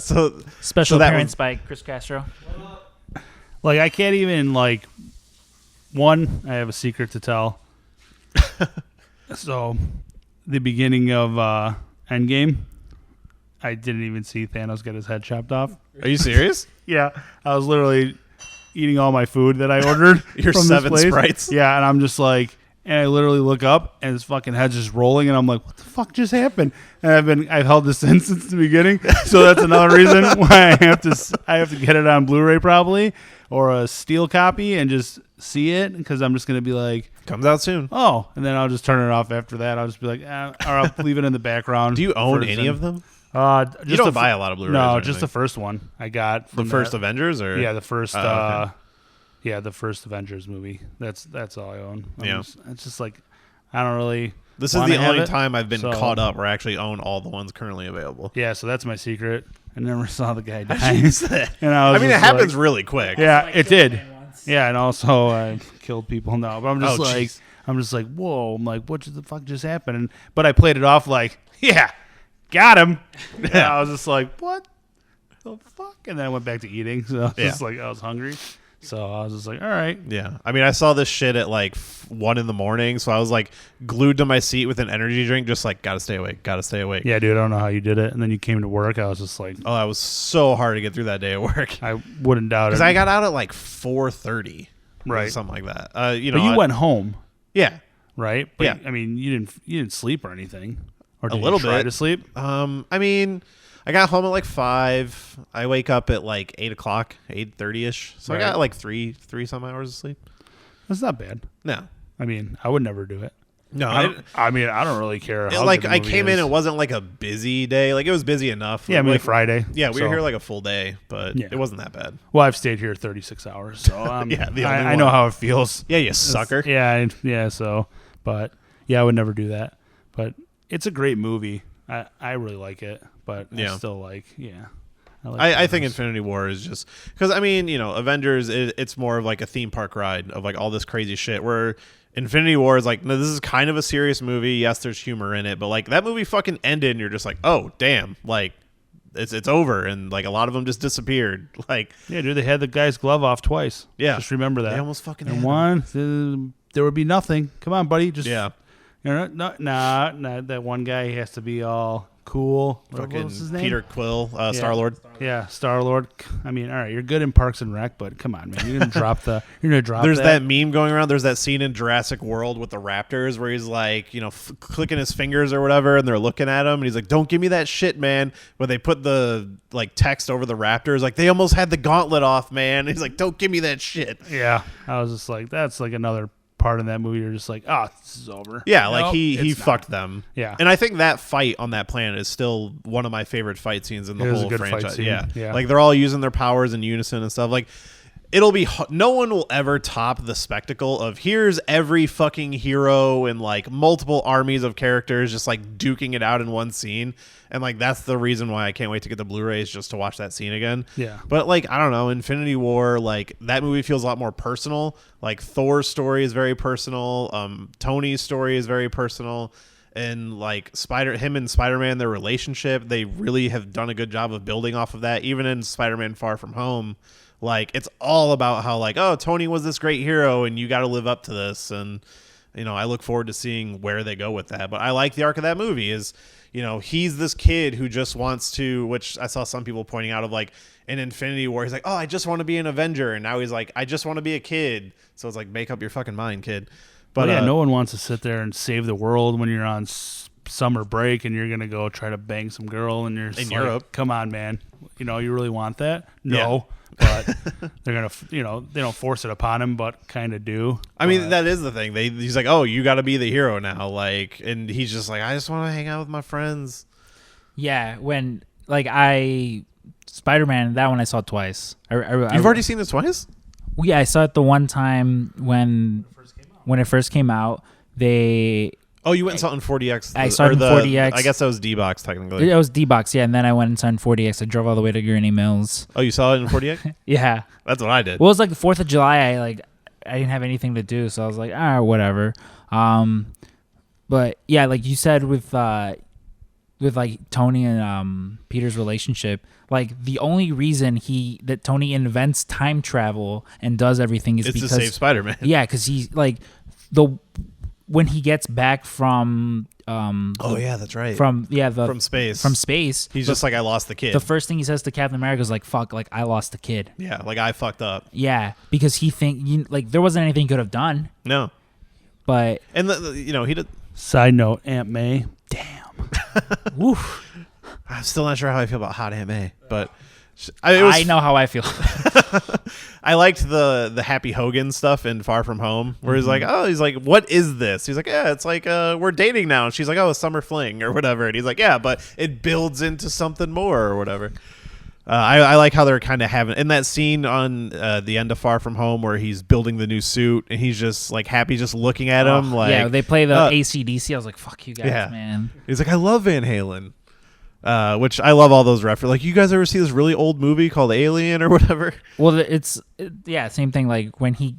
special that appearance was- by Chris Castro. Like I can't even like. One, I have a secret to tell. So, the beginning of Endgame, I didn't even see Thanos get his head chopped off. Are you serious? Yeah, I was literally eating all my food that I ordered. Your from this 7 place. Sprites. Yeah, and I'm just like, and I literally look up, and his fucking head's just rolling, and I'm like, what the fuck just happened? And I've held this in since the beginning, so that's another reason why I have to get it on Blu-ray probably or a steel copy and just see it, because I'm just gonna be like, Comes out soon. oh, and then I'll just turn it off after that. I'll just be like, or I'll leave it in the background. Do you own first any and- of them? Just You don't the buy a lot of Blu-rays. No, or just the anything. first one I got the from first that. Avengers, or Yeah, the first. Oh, okay. Yeah, the first Avengers movie. That's all I own. Yeah. It's just like I don't really. This is wanna the have only it, time I've been so- caught up where I actually own all the ones currently available. Yeah, so that's my secret. I never saw the guy die. I And I was mean, it just happens like- really quick. Yeah, it did. Yeah, and also I killed people now. But I'm just Oh, like, jeez. whoa. I'm like, what the fuck just happened? But I played it off like, yeah, got him. And I was just like, what the fuck? And then I went back to eating. So I was just like, I was hungry. So I was just like, all right. Yeah. I mean, I saw this shit at like 1 a.m, so I was like glued to my seat with an energy drink, just like, gotta stay awake, gotta stay awake. Yeah, dude, I don't know how you did it. And then you came to work. I was just like, Oh, that was so hard to get through that day at work. I wouldn't doubt it. Because I got out at like 4:30. Right. Something like that. You know, But you went home, Yeah. right? But Yeah. I mean, you didn't sleep or anything. Or did little you try bit. to sleep? I mean, I got home at like 5. I wake up at like 8:00, 8:30ish. So Right. I got like three some hours of sleep. That's not bad. No. I mean, I would never do it. No. I don't really care. How like good the I movie came in, is. it wasn't like a busy day. Like it was busy enough. Yeah, I mean, like, Friday. Yeah, we so- were here like a full day, but Yeah. it wasn't that bad. Well, I've stayed here 36 hours, so Yeah, the only I know one. how it feels. Yeah, you sucker. Yeah. So, but yeah, I would never do that. But it's a great movie. I really like it. But Yeah. I still like. like I think Thanos. Infinity War is just because I mean, you know, Avengers it's more of like a theme park ride of like all this crazy shit. Where Infinity War is like, no, this is kind of a serious movie. Yes, there's humor in it, but like that movie fucking ended, and you're just like, oh damn, like it's over, and like a lot of them just disappeared. Like Yeah, dude, they had the guy's glove off twice. Yeah. Just remember that. they almost fucking And had him. one, there would be nothing. Come on, buddy. Just Yeah, nah. That one guy, he has to be all cool. What fucking was his name? Peter Quill, Star Lord. Yeah, Star Lord. I mean, all right, you're good in Parks and Rec, but come on, man, you're gonna drop There's that meme going around. There's that scene in Jurassic World with the raptors where he's like, you know, clicking his fingers or whatever, and they're looking at him, and he's like, "Don't give me that shit, man." When they put the like text over the raptors, like they almost had the gauntlet off, man. And he's like, "Don't give me that shit." Yeah, I was just like, that's like another part in that movie you're just like, oh, this is over. Yeah, like Nope, he it's fucked not. them. Yeah. And I think that fight on that planet is still one of my favorite fight scenes in the It is a whole good fight franchise. scene. Yeah. Like they're all using their powers in unison and stuff. Like it'll be no one will ever top the spectacle of here's every fucking hero and like multiple armies of characters just like duking it out in one scene. And like that's the reason why I can't wait to get the Blu-rays just to watch that scene again. Yeah. But like I don't know, Infinity War, like that movie feels a lot more personal. Like Thor's story is very personal. Tony's story is very personal. And like him and Spider-Man, their relationship, they really have done a good job of building off of that. Even in Spider-Man Far From Home, like it's all about how like, oh, Tony was this great hero and you got to live up to this. And you know, I look forward to seeing where they go with that. But I like the arc of that movie is, you know, he's this kid who just wants to, which I saw some people pointing out of like in Infinity War, he's like, oh, I just want to be an Avenger. And now he's like, I just want to be a kid. So it's like, make up your fucking mind, kid. But yeah, no one wants to sit there and save the world when you're on summer break and you're going to go try to bang some girl and you're in Europe. Come on, man. You know, you really want that? No. Yeah. But they're going to, you know, they don't force it upon him, but kind of do. I mean, that is the thing. He's like, oh, you got to be the hero now. Like, and he's just like, I just want to hang out with my friends. Yeah. When, like, Spider-Man, that one I saw twice. You've already seen this twice? Well, yeah, I saw it the one time when it first came out. Oh, you went and saw it in 4DX. I saw it in 4DX. I guess that was D-Box technically. It was D-Box, yeah, and then I went and saw it in 4DX. I drove all the way to Gurney Mills. Oh, you saw it in 4DX? Yeah. That's what I did. Well, it was like the 4th of July. I didn't have anything to do, so I was like, whatever. But yeah, like you said with like Tony and Peter's relationship, like the only reason that Tony invents time travel and does everything is because to save Spider-Man. Yeah, because he's like when he gets back from that's right. From space. He's just like, I lost the kid. The first thing he says to Captain America is like, fuck, like I lost the kid. Yeah, like I fucked up. Yeah, because like there wasn't anything he could have done. No. But and he did. Side note, Aunt May. Damn. Woof. I'm still not sure how I feel about hot Aunt May, but I know how I feel. I liked the Happy Hogan stuff in Far From Home, where he's like, what is this? He's like, yeah, it's like we're dating now. And she's like, oh, a summer fling or whatever. And he's like, yeah, but it builds into something more or whatever. I like how they're kind of having in that scene on the end of Far From Home where he's building the new suit and he's just like happy just looking at him. Like, yeah, they play the AC/DC. I was like, fuck you guys, man. He's like, I love Van Halen. Which I love all those references. Like, you guys ever see this really old movie called Alien or whatever? Well, same thing. Like when he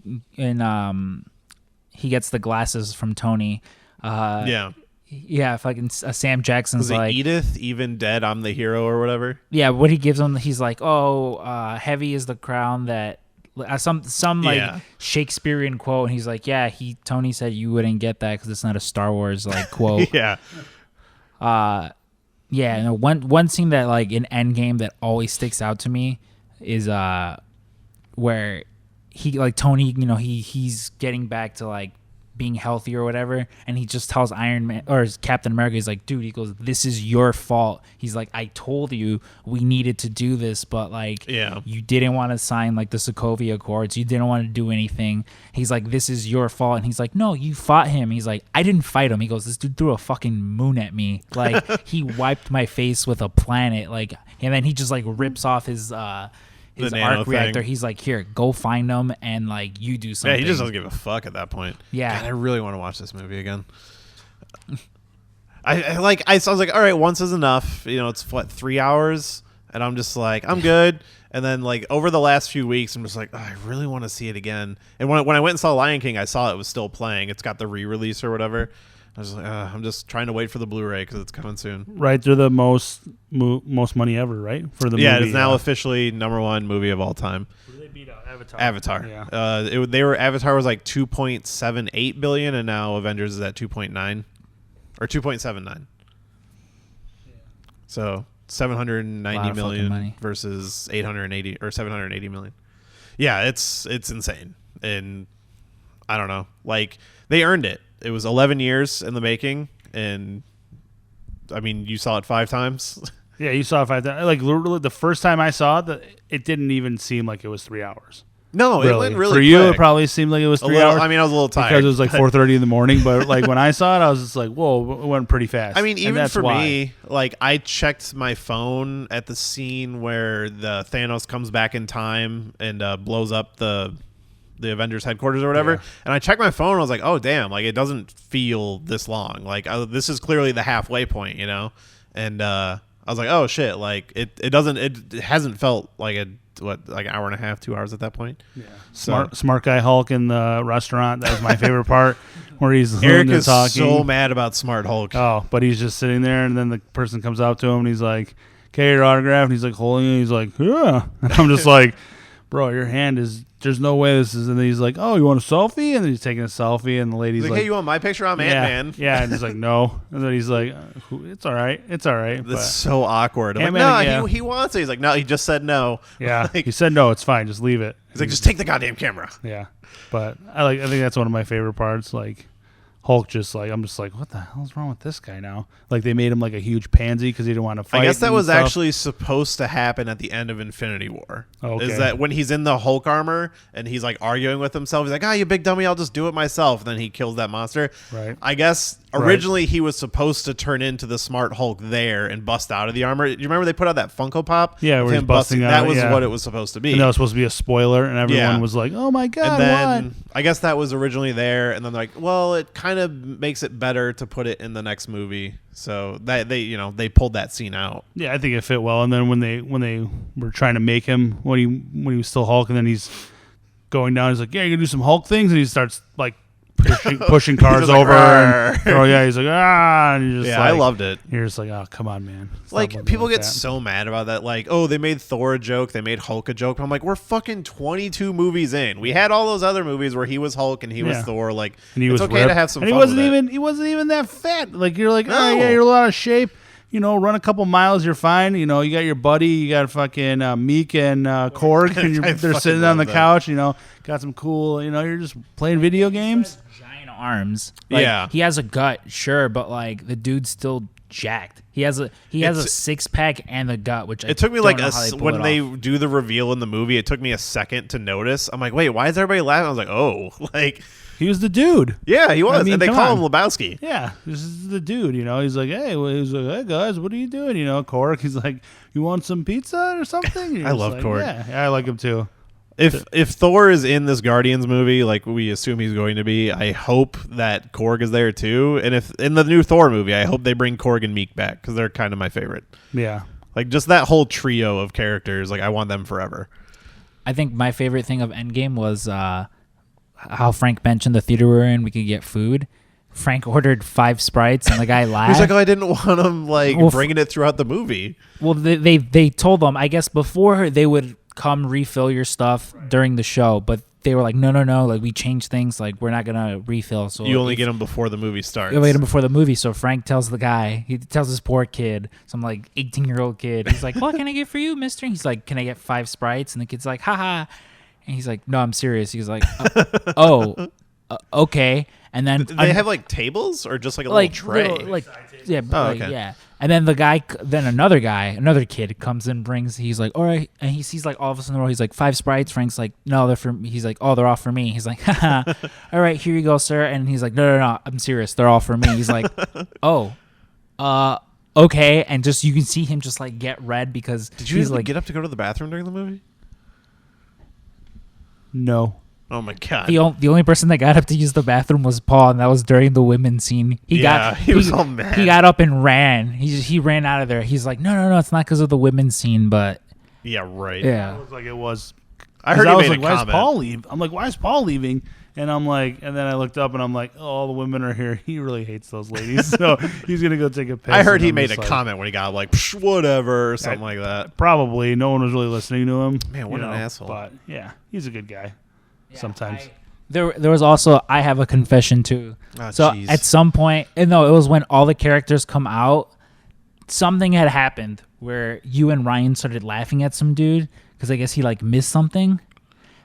gets the glasses from Tony. Yeah, fucking Sam Jackson's was it like Edith, even dead, I'm the hero or whatever. Yeah, what he gives him, he's like, heavy is the crown that some Shakespearean quote, and he's like, yeah, Tony said you wouldn't get that because it's not a Star Wars like quote. Yeah. Yeah, and one scene that like in Endgame that always sticks out to me is where he like Tony, he's getting back to like being healthy or whatever, and he just tells Iron Man or Captain America, he's like, dude, he goes, this is your fault. He's like, I told you we needed to do this, but like, you didn't want to sign like the Sokovia Accords, you didn't want to do anything. He's like, this is your fault. And he's like, no, you fought him. He's like, I didn't fight him. He goes, this dude threw a fucking moon at me, like he wiped my face with a planet, like, and then he just like rips off his arc reactor thing. He's like, here, go find them and like you do something. Yeah, he just doesn't give a fuck at that point. Yeah. God, I really want to watch this movie again. I was like, all right, once is enough. It's 3 hours, and I'm just like, I'm good. And then like over the last few weeks, I'm just like, I really want to see it again. And when I went and saw Lion King, I saw it was still playing. It's got the re-release or whatever. I was like, I'm just trying to wait for the Blu-ray because it's coming soon. Right, they're the most money ever, right? For the movie. Yeah, it's now officially #1 movie of all time. Who did they beat out? Avatar. Yeah. Avatar was like 2.78 billion, and now Avengers is at 2.9 or 2.79. Yeah. So 790 million versus 880 or 780 million. Yeah, it's insane, and I don't know. Like they earned it. It was 11 years in the making, and I mean, you saw it 5 times. Yeah, you saw it 5 times. Like literally, the first time I saw it, it didn't even seem like it was 3 hours. No, it went really For you, quick. it probably seemed like it was 3 hours. I mean, I was a little tired because it was like 4:30 in the morning. But like when I saw it, I was just like, "Whoa!" It went pretty fast. I mean, even for me, like I checked my phone at the scene where the Thanos comes back in time and blows up the Avengers headquarters or whatever, and I checked my phone. And I was like, "Oh damn!" Like it doesn't feel this long. Like this is clearly the halfway point, you know. And I was like, "Oh shit!" Like it hasn't felt like like an hour and a half, 2 hours at that point. Yeah. Smart guy Hulk in the restaurant. That was my favorite part, where he's Eric is talking. so mad about Smart Hulk. Oh, but he's just sitting there, and then the person comes up to him, and he's like, "Okay, your autograph," and he's like holding it. He's like, "Yeah," and I'm just like, "Bro, your hand is. There's no way this is." And then he's like, "Oh, you want a selfie?" And then he's taking a selfie, and the lady's like, "Hey, you want my picture? I'm Ant-Man." Yeah, and he's like, "No," and then he's like, "It's all right, it's all right." That's so awkward. I'm like, no, he wants it. He's like, no, he just said no. Yeah, like, he said no, it's fine, just leave it. He's like, just take the goddamn camera. Yeah, but I think that's one of my favorite parts. Like Hulk, just like I'm just like, what the hell's wrong with this guy now? Like they made him like a huge pansy because he didn't want to fight. I guess that was stuff. actually supposed to happen at the end of Infinity War. Okay. Is that when he's in the Hulk armor and he's like arguing with himself? He's like, "Ah, you big dummy! I'll just do it myself." And then he kills that monster. Right. I guess originally he was supposed to turn into the Smart Hulk there and bust out of the armor. You remember they put out that Funko Pop? Yeah, where he's busting out. That was what it was supposed to be. And that was supposed to be a spoiler, and everyone was like, "Oh my god!" And then what? I guess that was originally there, and then they're like, well, it kind of makes it better to put it in the next movie. So that they pulled that scene out. Yeah, I think it fit well. And then when they were trying to make him when he was still Hulk, and then he's going down, he's like, "Yeah, you gonna do some Hulk things," and he starts like pushing cars over. And, he's like, "Ah!" And you're just I loved it. You're just like, "Oh, come on, man!" Stop like people like get so mad about that. Like, oh, they made Thor a joke, they made Hulk a joke. I'm like, we're fucking 22 movies in. We had all those other movies where he was Hulk and he was Thor. Like, and it's okay to have some. And fun he wasn't even that fat. Like you're like, no. "Oh yeah, you're a lot of shape." You know, run a couple miles, you're fine. You know, you got your buddy, you got fucking Meek and Korg, and they're sitting on the couch. You know, got some cool. You know, you're just playing video games. Giant arms. Like, he has a gut, sure, but like the dude's still jacked. He has a 6-pack and the gut, which it took me like when they do the reveal in the movie. It took me a second to notice. I'm like, wait, why is everybody laughing? I was like, oh, like. He was the dude. Yeah, he was. I mean, and they call him Lebowski. Yeah, this is the dude. You know, he's like, hey, guys, what are you doing? You know, Korg. He's like, you want some pizza or something? I love Korg. Yeah, I like him too. If Thor is in this Guardians movie, like we assume he's going to be, I hope that Korg is there too. And if in the new Thor movie, I hope they bring Korg and Meek back because they're kind of my favorite. Yeah, like just that whole trio of characters. Like I want them forever. I think my favorite thing of Endgame was how Frank mentioned the theater we were in, we could get food. Frank ordered 5 Sprites, and the guy laughed. He's like, "Oh, I didn't want him bringing it throughout the movie." Well, they told them, I guess before they would come refill your stuff during the show, but they were like, no, like we changed things, like we're not gonna refill. So you only get them before the movie starts. You get them before the movie. So Frank tells the guy, he tells this poor kid, some like 18-year-old kid, he's like, "What can I get for you, mister?" He's like, "Can I get 5 Sprites?" And the kid's like, "Haha." And he's like, "No, I'm serious." He's like, okay. And then do they have like tables or just like a little tray? Yeah. And then another kid comes and brings. He's like, "All right," and he sees like all of us in the row. He's like, 5 Sprites. Frank's like, "No, they're for me." He's like, "Oh, they're all for me." He's like, "Haha, all right, here you go, sir." And he's like, No, I'm serious. They're all for me." He's like, "Oh, okay." And just you can see him just like get red because did you like get up to go to the bathroom during the movie? No. Oh my god! The only person that got up to use the bathroom was Paul, and that was during the women's scene. He was all mad. He got up and ran. He ran out of there. He's like, no, it's not because of the women's scene, but yeah, right. Yeah, it looked like it was. I heard he made a comment. Why is Paul leave? I'm like, why is Paul leaving? And I'm like, and then I looked up and I'm like, oh, all the women are here. He really hates those ladies, so he's gonna go take a piss. I heard he made a comment when he got like whatever or something like that. Probably no one was really listening to him. Man, what an asshole! But yeah, he's a good guy. Yeah, sometimes. There was also, I have a confession too. So geez. At some point, and no, it was when all the characters come out, something had happened where you and Ryan started laughing at some dude because I guess he like missed something.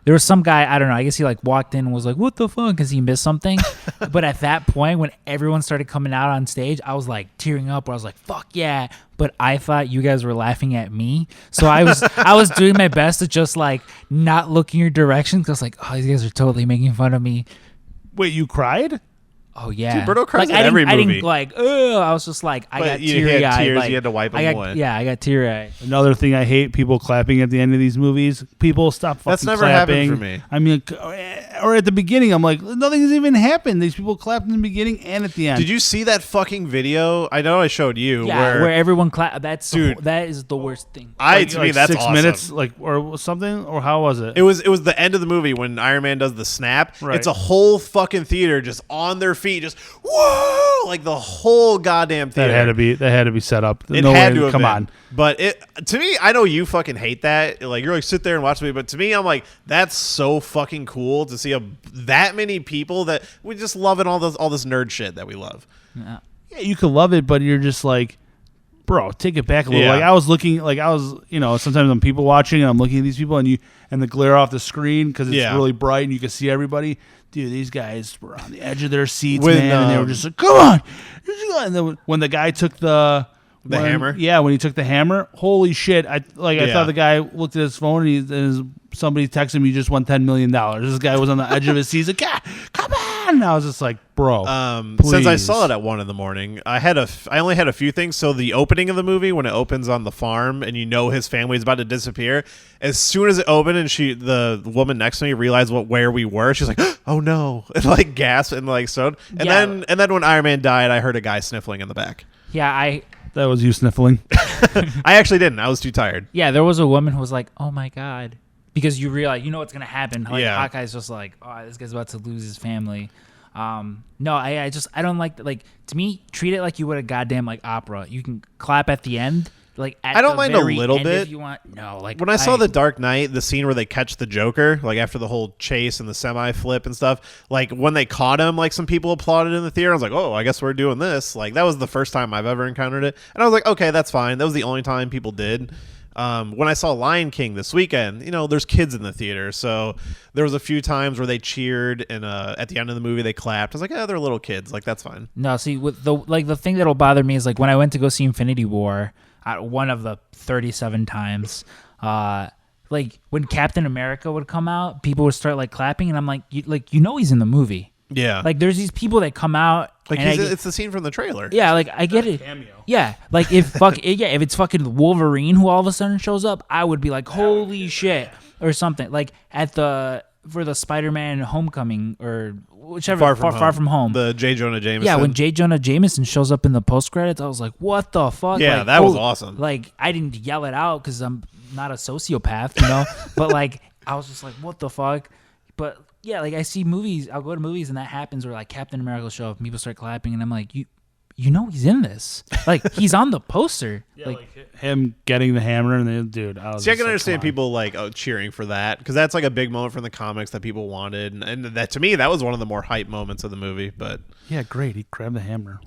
There was some guy, I don't know, I guess he like walked in and was like, what the fuck, because he missed something. But at that point, when everyone started coming out on stage, I was like tearing up, where I was like, fuck yeah. But I thought you guys were laughing at me. So I was doing my best to just like not look in your direction, because like, oh, these guys are totally making fun of me. Wait, you cried? Oh yeah, Dude, Berto cries like, in every movie. I didn't like. I was just like, I got teary eyed. Tears, like, you had to wipe them away. Yeah, I got teary eyed. Another thing I hate: people clapping at the end of these movies. People stop fucking That's never clapping. happened for me. I mean, or at the beginning, I'm like, nothing's even happened. These people clapped in the beginning and at the end. Did you see that fucking video? I know I showed you. Yeah, where everyone clap. That's Dude. that is the worst thing. To me, that's 6 awesome. minutes, like or something, or how was it? It was the end of the movie when Iron Man does the snap. Right. It's a whole fucking theater just on their feet, just whoa, like the whole goddamn theater. That had to be set up. It no had way, to have come been. on. But to me, I know you fucking hate that. Like you're like sit there and watch me, but to me, I'm like that's so fucking cool to see that many people that we just loving all this nerd shit that we love. Yeah. Yeah, you could love it, but you're just like, bro, take it back a little. Yeah. Like I was looking, sometimes I'm people watching and I'm looking at these people and the glare off the screen because it's really bright and you can see everybody. Dude, these guys were on the edge of their seats, man, and they were just like, come on. And then when the guy took the hammer? Yeah, when he took the hammer, holy shit. I thought the guy looked at his phone and somebody texted him, he just won $10 million. This guy was on the edge of his seat. He's like, yeah, come on. And I was just like, bro, since I saw it at 1 a.m, I only had a few things. So the opening of the movie, when it opens on the farm and you know his family is about to disappear, as soon as it opened and the woman next to me realized where we were, she's like, oh no, and like gasped and like stoned. And then when Iron Man died, I heard a guy sniffling in the back. Yeah, that was you sniffling. I actually didn't. I was too tired. Yeah, there was a woman who was like, oh my God. Because you realize, you know what's going to happen. Like, yeah. Hawkeye's just like, oh, this guy's about to lose his family. No, I don't like, to me, treat it like you would a goddamn, like, opera. You can clap at the end. Like, at I don't the mind a very little end bit. if you want. No, like, when I saw The Dark Knight, the scene where they catch the Joker, like after the whole chase and the semi flip and stuff, like when they caught him, like some people applauded in the theater. I was like, oh, I guess we're doing this. Like that was the first time I've ever encountered it, and I was like, okay, that's fine. That was the only time people did. When I saw Lion King this weekend, there's kids in the theater, so there was a few times where they cheered and at the end of the movie they clapped. I was like, yeah, they're little kids, like that's fine. No, see, with the thing that'll bother me is like when I went to go see Infinity War, one of the 37 times, like when Captain America would come out, people would start like clapping, and I'm like, he's in the movie. Yeah, like there's these people that come out. Like it's the scene from the trailer. Yeah, like I get it. Cameo. Yeah, like if it's fucking Wolverine who all of a sudden shows up, I would be like, holy shit, or something. Like for the Spider-Man Homecoming or whichever Far From Home. The J. Jonah Jameson. Yeah, when J. Jonah Jameson shows up in the post credits, I was like, what the fuck? Yeah, like, that was awesome. Like I didn't yell it out because I'm not a sociopath, but like I was just like, what the fuck? But yeah, like I see movies, I'll go to movies and that happens where like Captain America will show up and people start clapping and I'm like, you he's in this. Like he's on the poster. Yeah, like him getting the hammer and then dude. I can understand people like cheering for that because that's like a big moment from the comics that people wanted, and that to me that was one of the more hype moments of the movie. But yeah, great, he grabbed the hammer.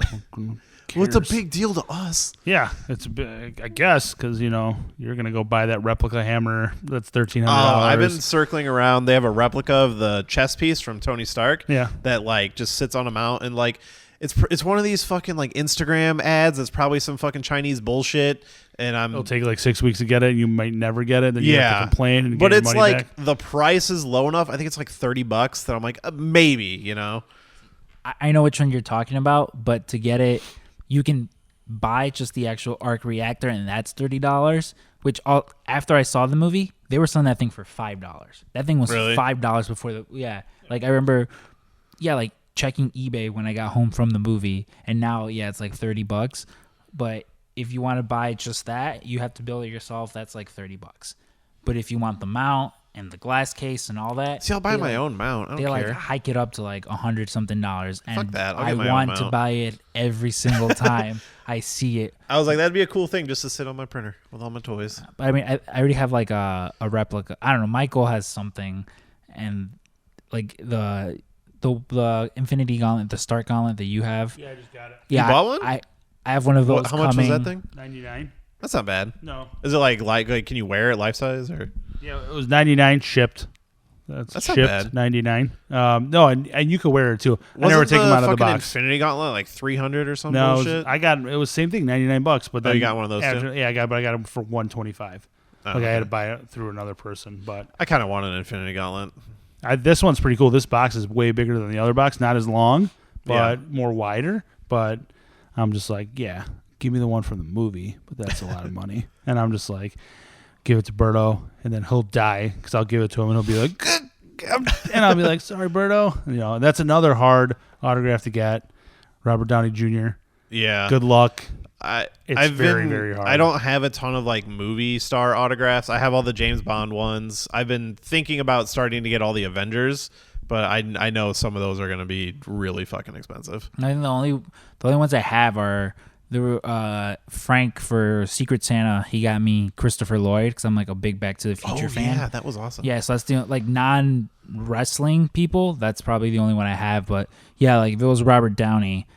Well, it's a big deal to us. Yeah, it's big, I guess, because you're gonna go buy that replica hammer that's $1,300. I've been circling around. They have a replica of the chess piece from Tony Stark. Yeah, that like just sits on a mount and like it's one of these fucking like Instagram ads. It's probably some fucking Chinese bullshit. And it'll take like 6 weeks to get it. And you might never get it. Then you have to complain. And but get it's your money like back. the price is low enough. I think it's like $30 that I'm like maybe. I know which one you're talking about, but to get it, you can buy just the actual arc reactor, and that's $30. Which after I saw the movie, they were selling that thing for $5. That thing was really? $5 before Like I remember, like checking eBay when I got home from the movie, and now it's like $30. But if you want to buy just that, you have to build it yourself. That's like $30. But if you want the mount and the glass case and all that, see, I'll buy my own mount. I don't care. Like hike it up to like $100-something, and fuck that. I want to buy it every single time I see it. I was like, that'd be a cool thing just to sit on my printer with all my toys. But I mean, I already have like a replica. I don't know. Michael has something, and like the Infinity Gauntlet, the Stark Gauntlet that you have. Yeah, I just got it. Yeah, you bought one? I have one of those. How much was that thing? $99. That's not bad. No. Is it like can you wear it life size or? Yeah, it was $99 shipped. That's not shipped bad. $99. No, and you could wear it too. I never Wasn't take them out of the fucking box. Infinity Gauntlet like 300 or something. No, bullshit? it was same thing, $99. But then you got one of those too? Yeah, I got them for $125. Oh, I had to buy it through another person, but I kind of want an Infinity Gauntlet. this one's pretty cool. This box is way bigger than the other box, not as long, but more wider. But I'm just like, yeah, give me the one from the movie, but that's a lot of money. And I'm just like, give it to Berto, and then he'll die because I'll give it to him, and he'll be like, and I'll be like, sorry, Berto. And that's another hard autograph to get. Robert Downey Jr. Yeah. Good luck. It's very hard. I don't have a ton of like movie star autographs. I have all the James Bond ones. I've been thinking about starting to get all the Avengers, but I know some of those are going to be really fucking expensive. I think the only ones I have are Frank for Secret Santa. He got me Christopher Lloyd because I'm like a big Back to the Future fan. Yeah, that was awesome. Yeah, so that's the like non-wrestling people. That's probably the only one I have. But yeah, like if it was Robert Downey,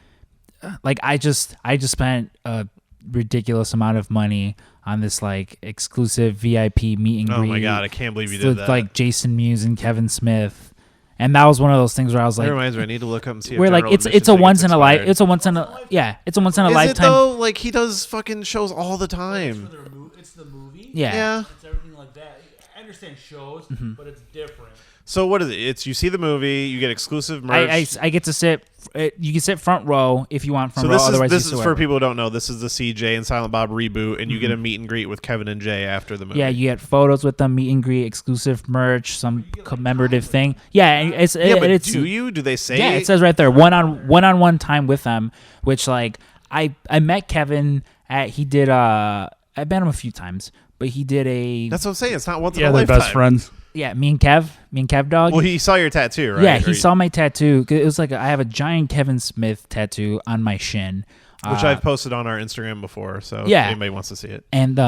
like I just spent a ridiculous amount of money on this like exclusive VIP meet and greet. Oh my god, I can't believe you did that. Like Jason Mewes and Kevin Smith. And that was one of those things where I was like, that reminds me, I need to look up and see. Where like it's a once in a life. It's a once in a lifetime. It though? Like he does fucking shows all the time. It's the movie. Yeah. It's everything like that. I understand shows, but it's different. So what is it? It's you see the movie, you get exclusive merch. I get to sit. You can sit front row if you want front row. So Otherwise, this is for people who don't know. This is the CJ and Silent Bob reboot, and you get a meet and greet with Kevin and Jay after the movie. Yeah, you get photos with them, meet and greet, exclusive merch, some commemorative thing. Yeah, but do you? Do they say? Yeah, it says right there one-on-one time with them. Which like I met Kevin at I met him a few times, but he did a. That's what I'm saying. It's not once in a they're lifetime. best friends. Yeah, me and Kev dog. Well, he saw your tattoo, right? Yeah, he saw my tattoo. It was like I have a giant Kevin Smith tattoo on my shin, which I've posted on our Instagram before. So yeah, if anybody wants to see it. And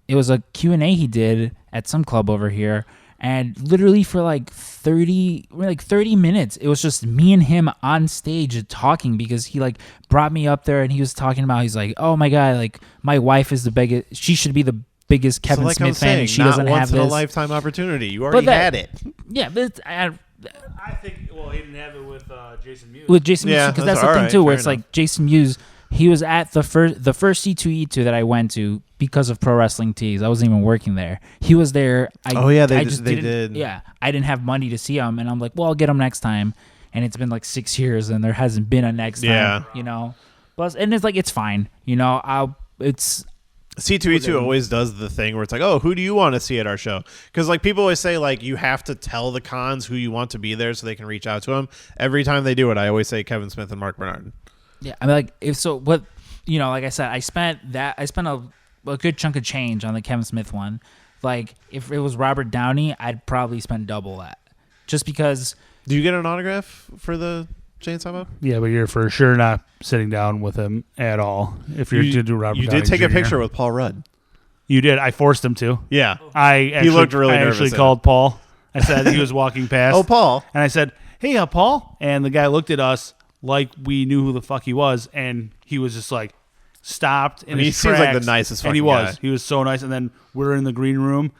it was a Q&A he did at some club over here, and literally for like 30 minutes, it was just me and him on stage talking because he like brought me up there and he was talking about he's like, oh my god, like my wife is the biggest. She should be the biggest Kevin Smith fan, and she doesn't have this. Not once in a lifetime opportunity. You already had it. Yeah, but I think he didn't have it with Jason Mewes. With Jason Mewes, because that's the thing too, where it's like Jason Mewes. He was at the first C2E2 that I went to because of Pro Wrestling Tees. I wasn't even working there. He was there. They did. Yeah, I didn't have money to see him, and I'm like, well, I'll get him next time. And it's been like 6 years, and there hasn't been a next time. You know, plus, and it's like it's fine. You know, it's. C2E2 always does the thing where it's like, oh, who do you want to see at our show? Because like people always say like you have to tell the cons who you want to be there so they can reach out to them. Every time they do it, I always say Kevin Smith and Mark Bernard. Yeah, I mean like like I said, I spent a good chunk of change on the Kevin Smith one. Like if it was Robert Downey, I'd probably spend double that, just because. Do you get an autograph for the Chainsaw Bob? Yeah, but you're for sure not sitting down with him at all. If you're to do Robert, you did take a picture with Paul Rudd. You did. I forced him to. Yeah, He looked really nervous. I actually called Paul. I said he was walking past. Oh, Paul! And I said, "Hey, Paul!" And the guy looked at us like we knew who the fuck he was, and he was just like stopped. In his seems tracks, like the nicest fucking and he was. guy. He was so nice. And then we're in the green room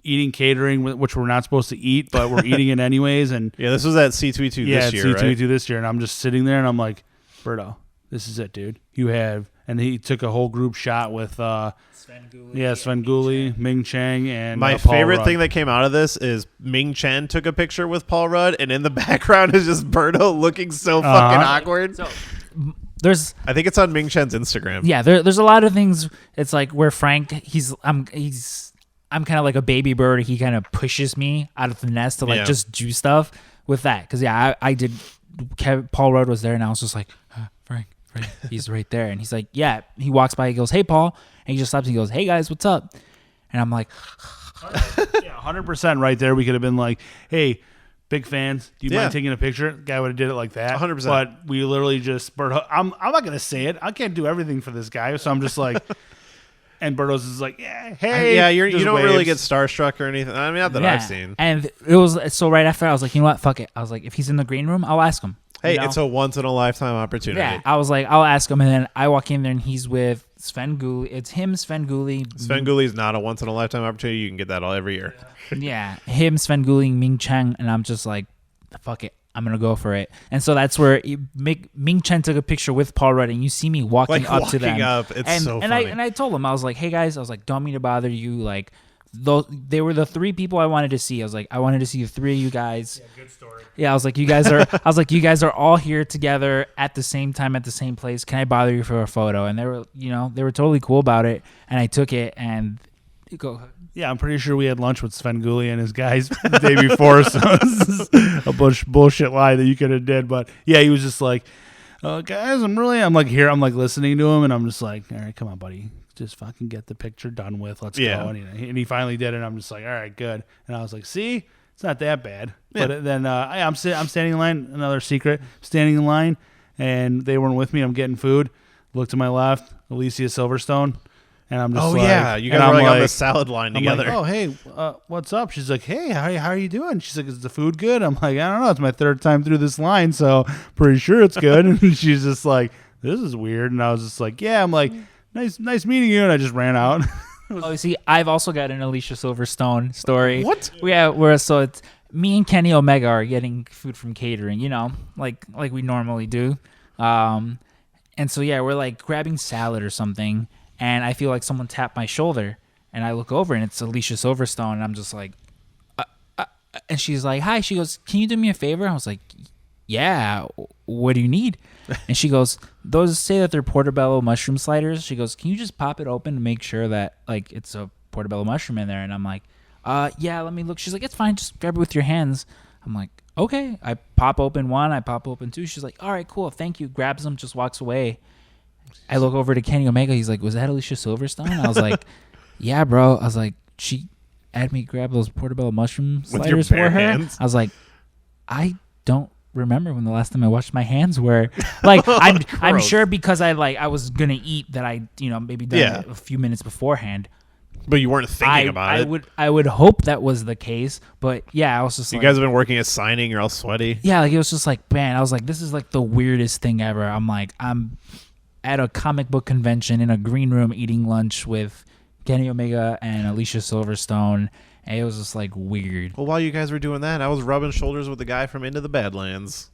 eating catering, which we're not supposed to eat, but we're eating it anyways. And yeah, this was at C2E2 this year, C2E2 this year, and I'm just sitting there, and I'm like, Berto, this is it, dude. You have, and he took a whole group shot with Sven Gulli, Ming Chang, and my Paul favorite Rudd. thing that came out of this is Ming Chen took a picture with Paul Rudd, and in the background is just Berto looking so fucking awkward. So, I think it's on Ming Chen's Instagram. Yeah, there's a lot of things. It's like where Frank, I'm kind of like a baby bird. He kind of pushes me out of the nest to like just do stuff with that. Because I did. Paul Rudd was there, and I was just like, Frank, he's right there, and he's like, yeah. He walks by, he goes, hey Paul, and he just stops and he goes, hey guys, what's up? And I'm like, 100% right there. We could have been like, hey, big fans. Do you mind taking a picture? The guy would have did it like that. 100%. But we literally just I'm not gonna say it. I can't do everything for this guy, so I'm just like. And Berto's is like, yeah, hey. You don't really get starstruck or anything. I mean, not that I've seen. And it was so right after I was like, you know what, fuck it. I was like, if he's in the green room, I'll ask him. Hey, it's a once in a lifetime opportunity. Yeah, I was like, I'll ask him, and then I walk in there, and he's with Svengoolie. It's him, Svengoolie. Svengoolie is not a once in a lifetime opportunity. You can get that all every year. Yeah, him, Svengoolie, Ming Chen, and I'm just like, fuck it. I'm gonna go for it, and so that's where Ming Chen took a picture with Paul Rudd, and you see me walking up to them. It's so funny. I told him, I was like, "Hey guys," I was like, "Don't mean to bother you." Like, they were the three people I wanted to see. I was like, I wanted to see the three of you guys. Yeah, good story. Yeah, I was like, you guys are. I was like, you guys are all here together at the same time at the same place. Can I bother you for a photo? And they were totally cool about it, and I took it and go. Yeah, I'm pretty sure we had lunch with Svengoolie and his guys the day before, so this is a bullshit lie that you could have did. But yeah, he was just like, guys, I'm like listening to him, and I'm just like, all right, come on, buddy, just fucking get the picture done with. Let's go. And he finally did it. And I'm just like, all right, good. And I was like, see, it's not that bad. Yeah. But then I'm standing in line. Another secret, standing in line, and they weren't with me. I'm getting food. Look to my left, Alicia Silverstone. And I'm just you guys were like on the salad line together. Like, oh, hey, what's up? She's like, hey, how are you doing? She's like, is the food good? I'm like, I don't know. It's my third time through this line, so pretty sure it's good. And she's just like, this is weird. And I was just like, yeah. I'm like, nice meeting you. And I just ran out. Oh, see, I've also got an Alicia Silverstone story. What? Yeah, so it's me and Kenny Omega are getting food from catering, like we normally do. And so, yeah, we're like grabbing salad or something. And I feel like someone tapped my shoulder, and I look over, and it's Alicia Silverstone, and I'm just like, and she's like, hi. She goes, can you do me a favor? I was like, yeah, what do you need? And she goes, those say that they're portobello mushroom sliders. She goes, can you just pop it open to make sure that, like, it's a portobello mushroom in there? And I'm like, yeah, let me look. She's like, it's fine. Just grab it with your hands. I'm like, okay. I pop open one. I pop open two. She's like, all right, cool. Thank you. Grabs them, just walks away. I look over to Kenny Omega. He's like, was that Alicia Silverstone? I was like, yeah, bro. I was like, she had me grab those portobello mushroom sliders for her. Hands? I was like, I don't remember when the last time I washed my hands were. Like, I'm sure because I was going to eat that I, maybe done it a few minutes beforehand. But you weren't thinking about it. I would hope that was the case. But yeah, I was just you guys have been working at signing. You're all sweaty. Yeah, like it was just like, man, I was like, this is like the weirdest thing ever. I'm like, I'm at a comic book convention in a green room eating lunch with Kenny Omega and Alicia Silverstone, and it was just like weird. Well, while you guys were doing that, I was rubbing shoulders with the guy from Into the Badlands.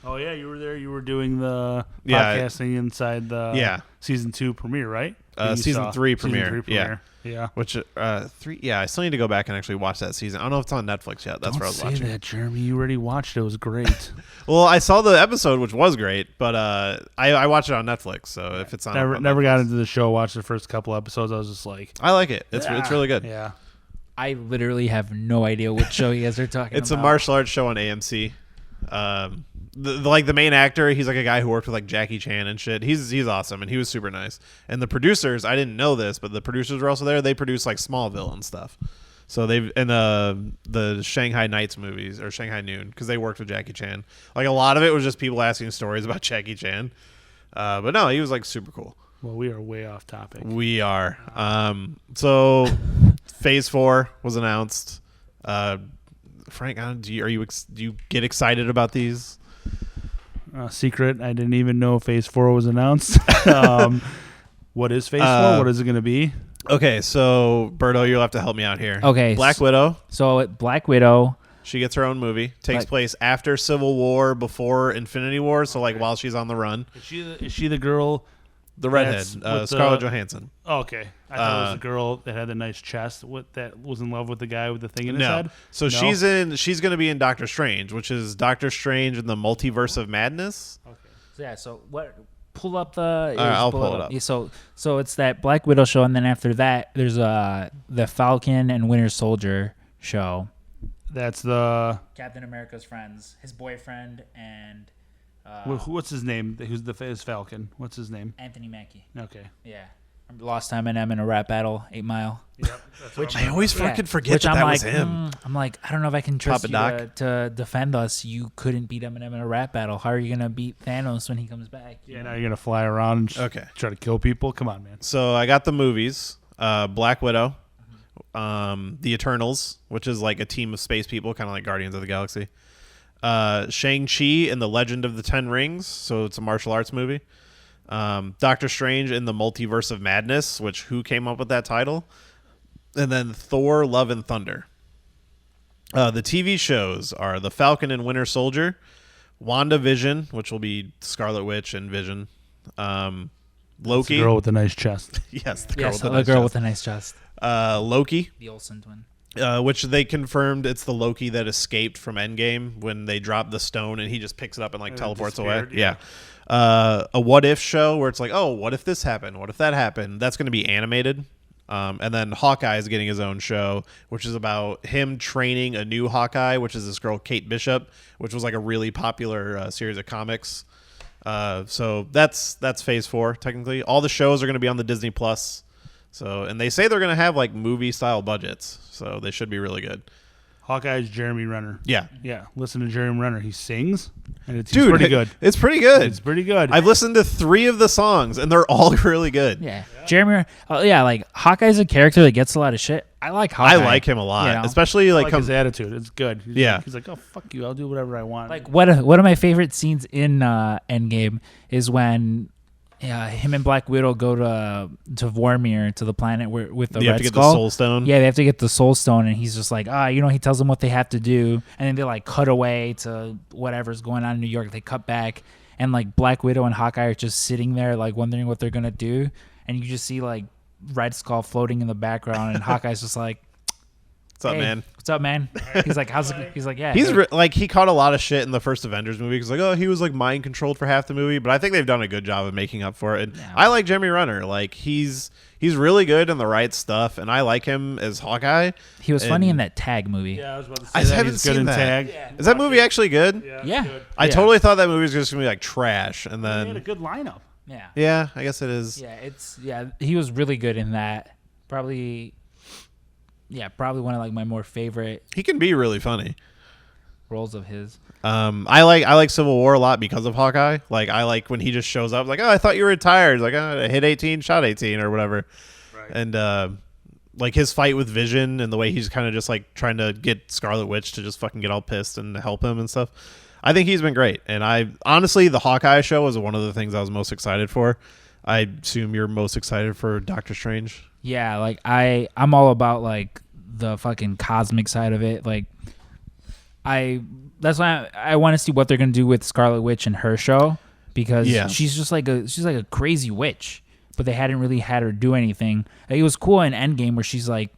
Oh yeah, you were there. You were doing the podcasting inside the season 2 premiere, right? Season 3 premiere. Yeah. Which 3? Yeah, I still need to go back and actually watch that season. I don't know if it's on Netflix yet. That's where I was watching. Don't say that, Jeremy. You already watched it. It was great. Well, I saw the episode, which was great, but I watched it on Netflix. So if it's on, never got into the show. Watched the first couple episodes. I was just like, I like it. It's really good. Yeah. I literally have no idea what show you guys are talking about. It's a martial arts show on AMC. The main actor, he's like a guy who worked with like Jackie Chan and shit. He's awesome, and he was super nice. And the producers, I didn't know this, but the producers were also there. They produced like Smallville and stuff. So they've in the Shanghai Nights movies or Shanghai Noon, because they worked with Jackie Chan. Like a lot of it was just people asking stories about Jackie Chan. But no, he was like super cool. Well, we are way off topic. We are. So Phase 4 was announced. Frank, do you get excited about these? Secret. I didn't even know Phase 4 was announced. What is Phase 4? What is it going to be? Okay, so Berto, you'll have to help me out here. Okay, Black Widow. So Black Widow, she gets her own movie. Takes place after Civil War, before Infinity War. So like while she's on the run. Is she the girl? The redhead, Scarlett Johansson. Oh, okay. I thought it was the girl that had the nice chest that was in love with the guy with the thing in his head. So she's going to be in Doctor Strange, which is Doctor Strange in the Multiverse of Madness. Okay. So yeah, so what pull up the I'll pull it up. Yeah, so it's that Black Widow show, and then after that there's the Falcon and Winter Soldier show. That's the Captain America's friends, his boyfriend, and what's his name? Who's his Falcon? What's his name? Anthony Mackie. Okay. Yeah. Lost Eminem in a rap battle, 8 Mile. Yep. Which I always fucking forget that was him. I'm like, I don't know if I can trust Papa you to defend us. You couldn't beat Eminem in a rap battle. How are you going to beat Thanos when he comes back? Yeah, now you're going to fly around and try to kill people? Come on, man. So I got the movies. Black Widow. The Eternals, which is like a team of space people, kind of like Guardians of the Galaxy. Shang-Chi and the Legend of the Ten Rings. So it's a martial arts movie. Doctor Strange in the Multiverse of Madness, which who came up with that title? And then Thor: Love and Thunder. The TV shows are The Falcon and Winter Soldier, WandaVision, which will be Scarlet Witch and Vision, Loki. The girl with the nice chest. Yes, the Yes, the girl with the nice chest. Loki, The Olsen twin. which they confirmed it's the Loki that escaped from Endgame when they dropped the stone and he just picks it up and like And teleports away. disappeared, Yeah. A what if show where it's like, oh, what if this happened? What if that happened? That's going to be animated. And then Hawkeye is getting his own show, which is about him training a new Hawkeye, which is this girl, Kate Bishop, which was like a really popular series of comics. So that's phase 4, technically. All the shows are going to be on the Disney Plus. So, and they say they're going to have like movie style budgets. So they should be really good. Hawkeye's Jeremy Renner. Yeah. Yeah, listen to Jeremy Renner. He sings, and it's Dude, pretty good. It's pretty good. It's pretty good. I've listened to 3 of the songs, and they're all really good. Yeah. Jeremy. Like Hawkeye's a character that gets a lot of shit. I like Hawkeye. I like him a lot, you know? especially I like like his attitude. It's good. He's like, oh, fuck you. I'll do whatever I want. Like one of my favorite scenes in Endgame is when him and Black Widow go to Vormir, to the planet with the you Red have to get Skull. the Soul Stone. Yeah, they have to get the Soul Stone, and he's just like, he tells them what they have to do, and then they like cut away to whatever's going on in New York. They cut back, and like Black Widow and Hawkeye are just sitting there, like wondering what they're gonna do, and you just see like Red Skull floating in the background, and Hawkeye's just like, What's up, "Hey, man? What's up, man?" He's like, "How's it?" He's like, "Yeah." He's hey." like he caught a lot of shit in the first Avengers movie because like, oh, he was like mind controlled for half the movie, but I think they've done a good job of making up for it. And Yeah. I like Jeremy Renner. Like he's really good in the right stuff, and I like him as Hawkeye. He was funny in And that Tag movie. yeah, I was about to say I that. haven't He's good seen in that. tag. Yeah. Is that movie actually good? Yeah. Good. I Yeah. totally thought that movie was just gonna be like trash, and They had a then good lineup. Yeah. I guess it is. He was really good in that. Probably one of like my more favorite He can be really funny. roles of his. I like Civil War a lot because of Hawkeye. Like I like when he just shows up, like, oh, I thought you were retired. Like, I hit 18, shot 18, or whatever. Right. And like his fight with Vision and the way he's kind of just like trying to get Scarlet Witch to just fucking get all pissed and help him and stuff. I think he's been great. And I honestly, the Hawkeye show was one of the things I was most excited for. I assume you're most excited for Doctor Strange. Yeah, like I'm all about like the fucking cosmic side of it. Like that's why I want to see what they're gonna do with Scarlet Witch and her show, because she's just like a crazy witch, but they hadn't really had her do anything. Like, it was cool in Endgame where she's like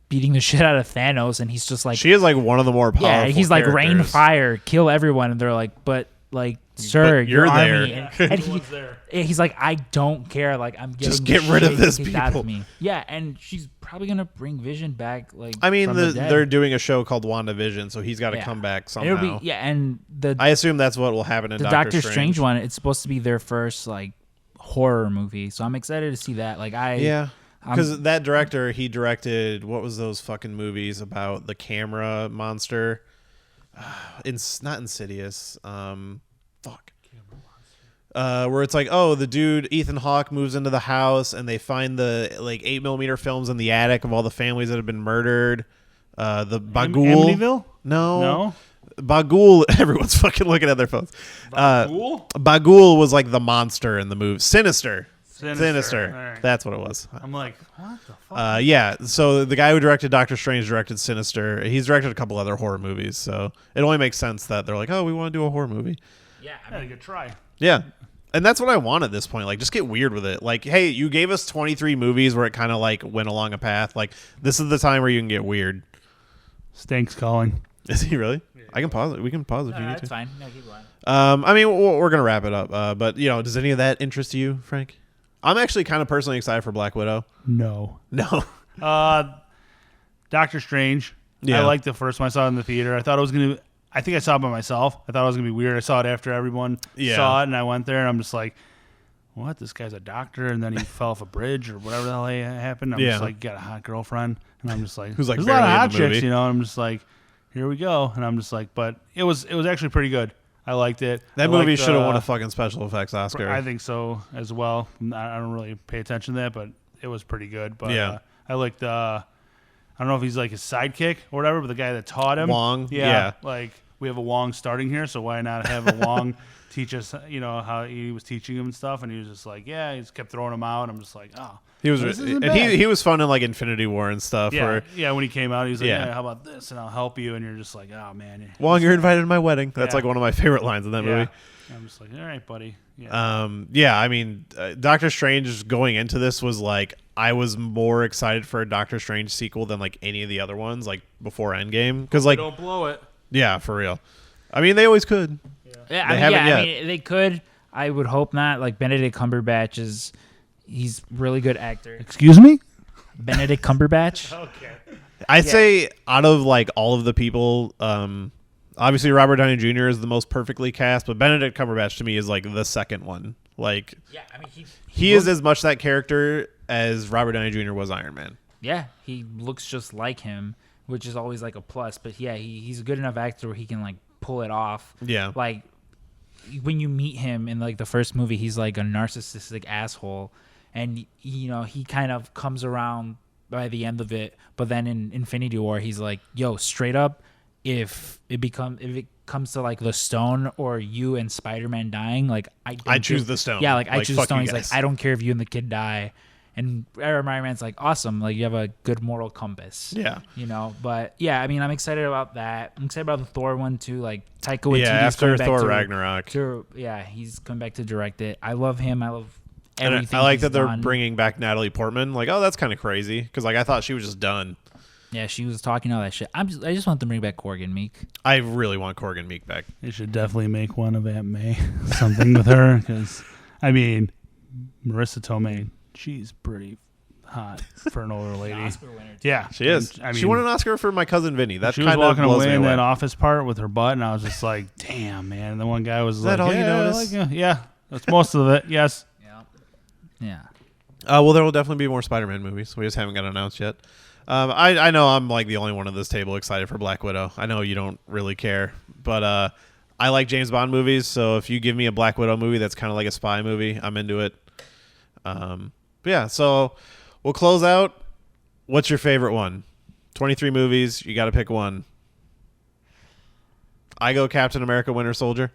beating the shit out of Thanos, and he's just like, She is like one of the more powerful. yeah, he's like rain characters. fire, kill everyone, and they're like, but like, sir, But you're your army, there. and Everyone's there. he's like, I don't care, like I'm getting Just get rid of shit this kicked out people. of me. Yeah, and she's probably gonna bring Vision back. Like, I mean, from the dead. they're doing a show called WandaVision, so he's got to Yeah. come back And somehow. it'll be, and I assume that's what will happen in the Doctor Strange one, it's supposed to be their first like horror movie, so I'm excited to see that. Like Yeah. Because that director, he directed, what was those fucking movies about the camera monster? Not Insidious. Fuck. Where it's like, oh, the dude Ethan Hawke moves into the house and they find the like 8mm films in the attic of all the families that have been murdered. The Bagul. Amityville? No. Bagul. Everyone's fucking looking at their phones. Bagul? Bagul was like the monster in the movie. Sinister. Sinister. All right. That's what it was. I'm like, what the fuck? Yeah, so the guy who directed Doctor Strange directed Sinister. He's directed a couple other horror movies, so it only makes sense that they're like, oh, we want to do a horror movie. yeah, Had a good try. Yeah. And that's what I want at this point. Like, just get weird with it. Like, hey, you gave us 23 movies where it kind of like went along a path. Like, this is the time where you can get weird. Stank's calling. Is he really? I can pause it. We can pause if you need that's to. fine. No, keep going. I mean, we're gonna wrap it up. But does any of that interest you, Frank? I'm actually kind of personally excited for Black Widow. No. No. Doctor Strange. Yeah. I liked the first one I saw it in the theater. I thought it was going to I think I saw it by myself. I thought it was going to be weird. I saw it after everyone saw it, and I went there, and I'm just like, what? This guy's a doctor, and then he fell off a bridge or whatever the hell happened. I'm just like, got a hot girlfriend, and I'm just like, who's like there's a lot of barely in hot the movie. chicks, and I'm just like, here we go, and I'm just like, but it was actually pretty good. I liked it. That I movie liked, should have won a fucking special effects Oscar. I think so as well. I don't really pay attention to that, but it was pretty good. But Yeah. I liked I don't know if he's like his sidekick or whatever, but the guy that taught him. Wong. Yeah. Like we have a Wong starting here, so why not have a Wong teach us, how he was teaching him and stuff, and he was just like, yeah, he just kept throwing him out. I'm just like, oh. He was, this isn't and bad. he was fun in like Infinity War and stuff. Yeah, Where, when he came out, he was like, Yeah. yeah, how about this, and I'll help you, and you're just like, oh, man. Wong, you're invited to my wedding. That's Yeah. like one of my favorite lines in that movie. I'm just like, all right, buddy. Yeah. I mean, Doctor Strange going into this was like, I was more excited for a Doctor Strange sequel than like any of the other ones, like before Endgame, because like, Don't blow it. yeah, for real. I mean, they always could. Yeah, They haven't yet. I mean, they could. I would hope not. Like Benedict Cumberbatch he's really good actor. Excuse me? Benedict Cumberbatch. Okay. I'd say out of like all of the people, obviously Robert Downey Jr. is the most perfectly cast, but Benedict Cumberbatch to me is like the second one. Like, Yeah, I mean he is as much that character as Robert Downey Jr. was Iron Man. Yeah, he looks just like him, which is always like a plus. But yeah, he's a good enough actor where he can like pull it off. Yeah. Like when you meet him in like the first movie, he's like a narcissistic asshole, and he kind of comes around by the end of it. But then in Infinity War, he's like, yo, straight up, if it comes to like the stone or you and Spider-Man dying, like I choose the stone. Yeah, like I choose the fuck stone. you He's guys. like, I don't care if you and the kid die. And Iron Man's like, awesome, like you have a good moral compass. Yeah. But yeah, I mean, I'm excited about that. I'm excited about the Thor one too. Like Taika Waititi's Yeah, after coming back Thor to- Ragnarok. he's come back to direct it. I love him. I love And everything. I like he's that they're done. bringing back Natalie Portman. Like, oh, that's kind of crazy because like I thought she was just done. Yeah, she was talking all that shit. I just want them to bring back Corgan Meek. I really want Corgan Meek back. They should definitely make one of Aunt May. Something with her. Because, I mean, Marissa Tomei, she's pretty hot for an older lady. Oscar winner. Too. Yeah. She is. I mean, she won an Oscar for My Cousin Vinny. That she was kind of walking blows away me in away. that office part with her butt, and I was just like, damn, man. And the one guy was that like, all you yeah, noticed? yeah, that's most of it, yes. Yeah. Well, there will definitely be more Spider-Man movies. We just haven't got announced yet. I know I'm like the only one at this table excited for Black Widow. I know you don't really care, but I like James Bond movies. So if you give me a Black Widow movie that's kind of like a spy movie, I'm into it. But yeah, so we'll close out. What's your favorite one? 23 movies. You got to pick one. I go Captain America: Winter Soldier.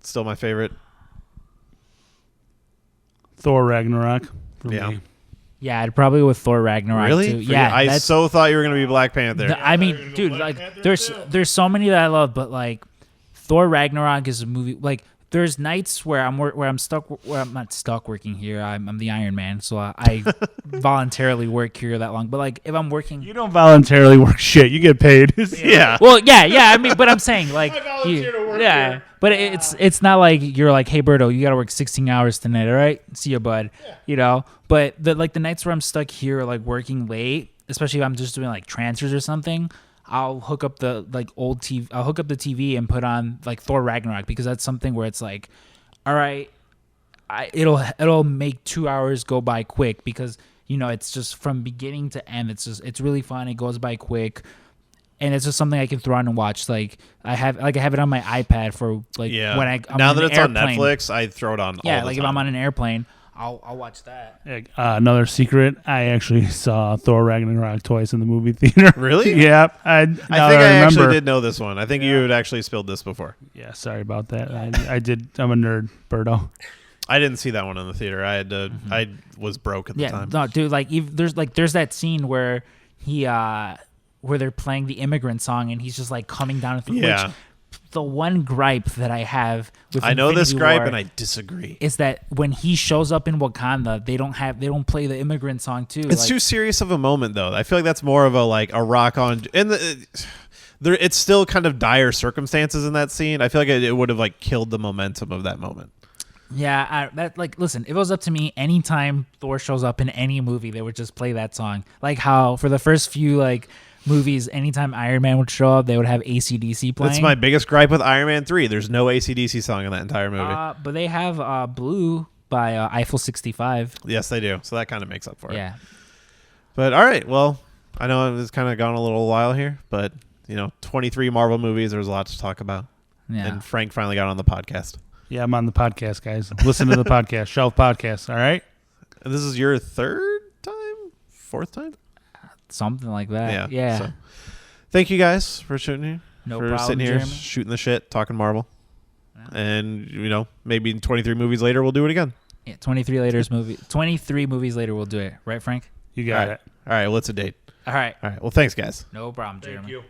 Still my favorite. Thor Ragnarok for Yeah. me. Yeah, I'd probably go with Thor Ragnarok Really? too. For Yeah, you? I that's- so thought you were going to be Black Panther. I mean, dude, like there's so many that I love, but like Thor Ragnarok is a movie. Like there's nights where I'm not stuck working here. I'm the Iron Man, so I voluntarily work here that long. But like if I'm working, You don't voluntarily work shit. You get paid. yeah. well, yeah. I mean, but I'm saying like, volunteer to work yeah. here. But it's not like you're like, hey, Berto, you got to work 16 hours tonight. All right, see you, bud. But the nights where I'm stuck here, like working late, especially if I'm just doing like transfers or something, I'll hook up the like old TV. I'll hook up the TV and put on like Thor Ragnarok because that's something where it's like, all right, it'll make 2 hours go by quick because it's just from beginning to end. It's really fun. It goes by quick. And it's just something I can throw on and watch. Like I have it on my iPad for like when I'm now on that an it's on airplane. Netflix, I throw it on. Yeah, all the like time. if I'm on an airplane, I'll watch that. Another secret, I actually saw Thor Ragnarok twice in the movie theater. Really? Yeah. I I think I I actually remember. did know this one. I think you had actually spilled this before. Yeah, sorry about that. I did. I'm a nerd, Berto. I didn't see that one in the theater. I had to. I was broke at the Yeah, time. no, dude. Like there's that scene where where they're playing the immigrant song and he's just like coming down. Yeah. Which, the one gripe that I have with I know this Infinity gripe, War and I disagree. is that when he shows up in Wakanda, they don't play the immigrant song too. It's like, too serious of a moment, though. I feel like that's more of a rock on, and it's still kind of dire circumstances in that scene. I feel like it would have like killed the momentum of that moment. Yeah, listen, if it was up to me, anytime Thor shows up in any movie, they would just play that song. Like how for the first few like movies, anytime Iron Man would show up, they would have AC/DC playing. That's my biggest gripe with Iron Man 3. There's no AC/DC song in that entire movie. But they have Blue by Eiffel 65. Yes, they do. So that kind of makes up for it. Yeah. But all right, well, I know it's kind of gone a little while here, but 23 Marvel movies. There's a lot to talk about. Yeah. And Frank finally got on the podcast. Yeah, I'm on the podcast, guys. Listen to the podcast, Shelf Podcast. All right. And this is your fourth time? Something like that. Yeah. So, thank you guys for tuning No for problem, sitting here Jeremy. shooting the shit, talking Marvel. Yeah. And maybe 23 movies later we'll do it again. Yeah, 23 movies later, we'll do it. Right, Frank? You got All it. right. All right. What's a date? All right. All right. Well, thanks, guys. No problem, Thank Jeremy. you.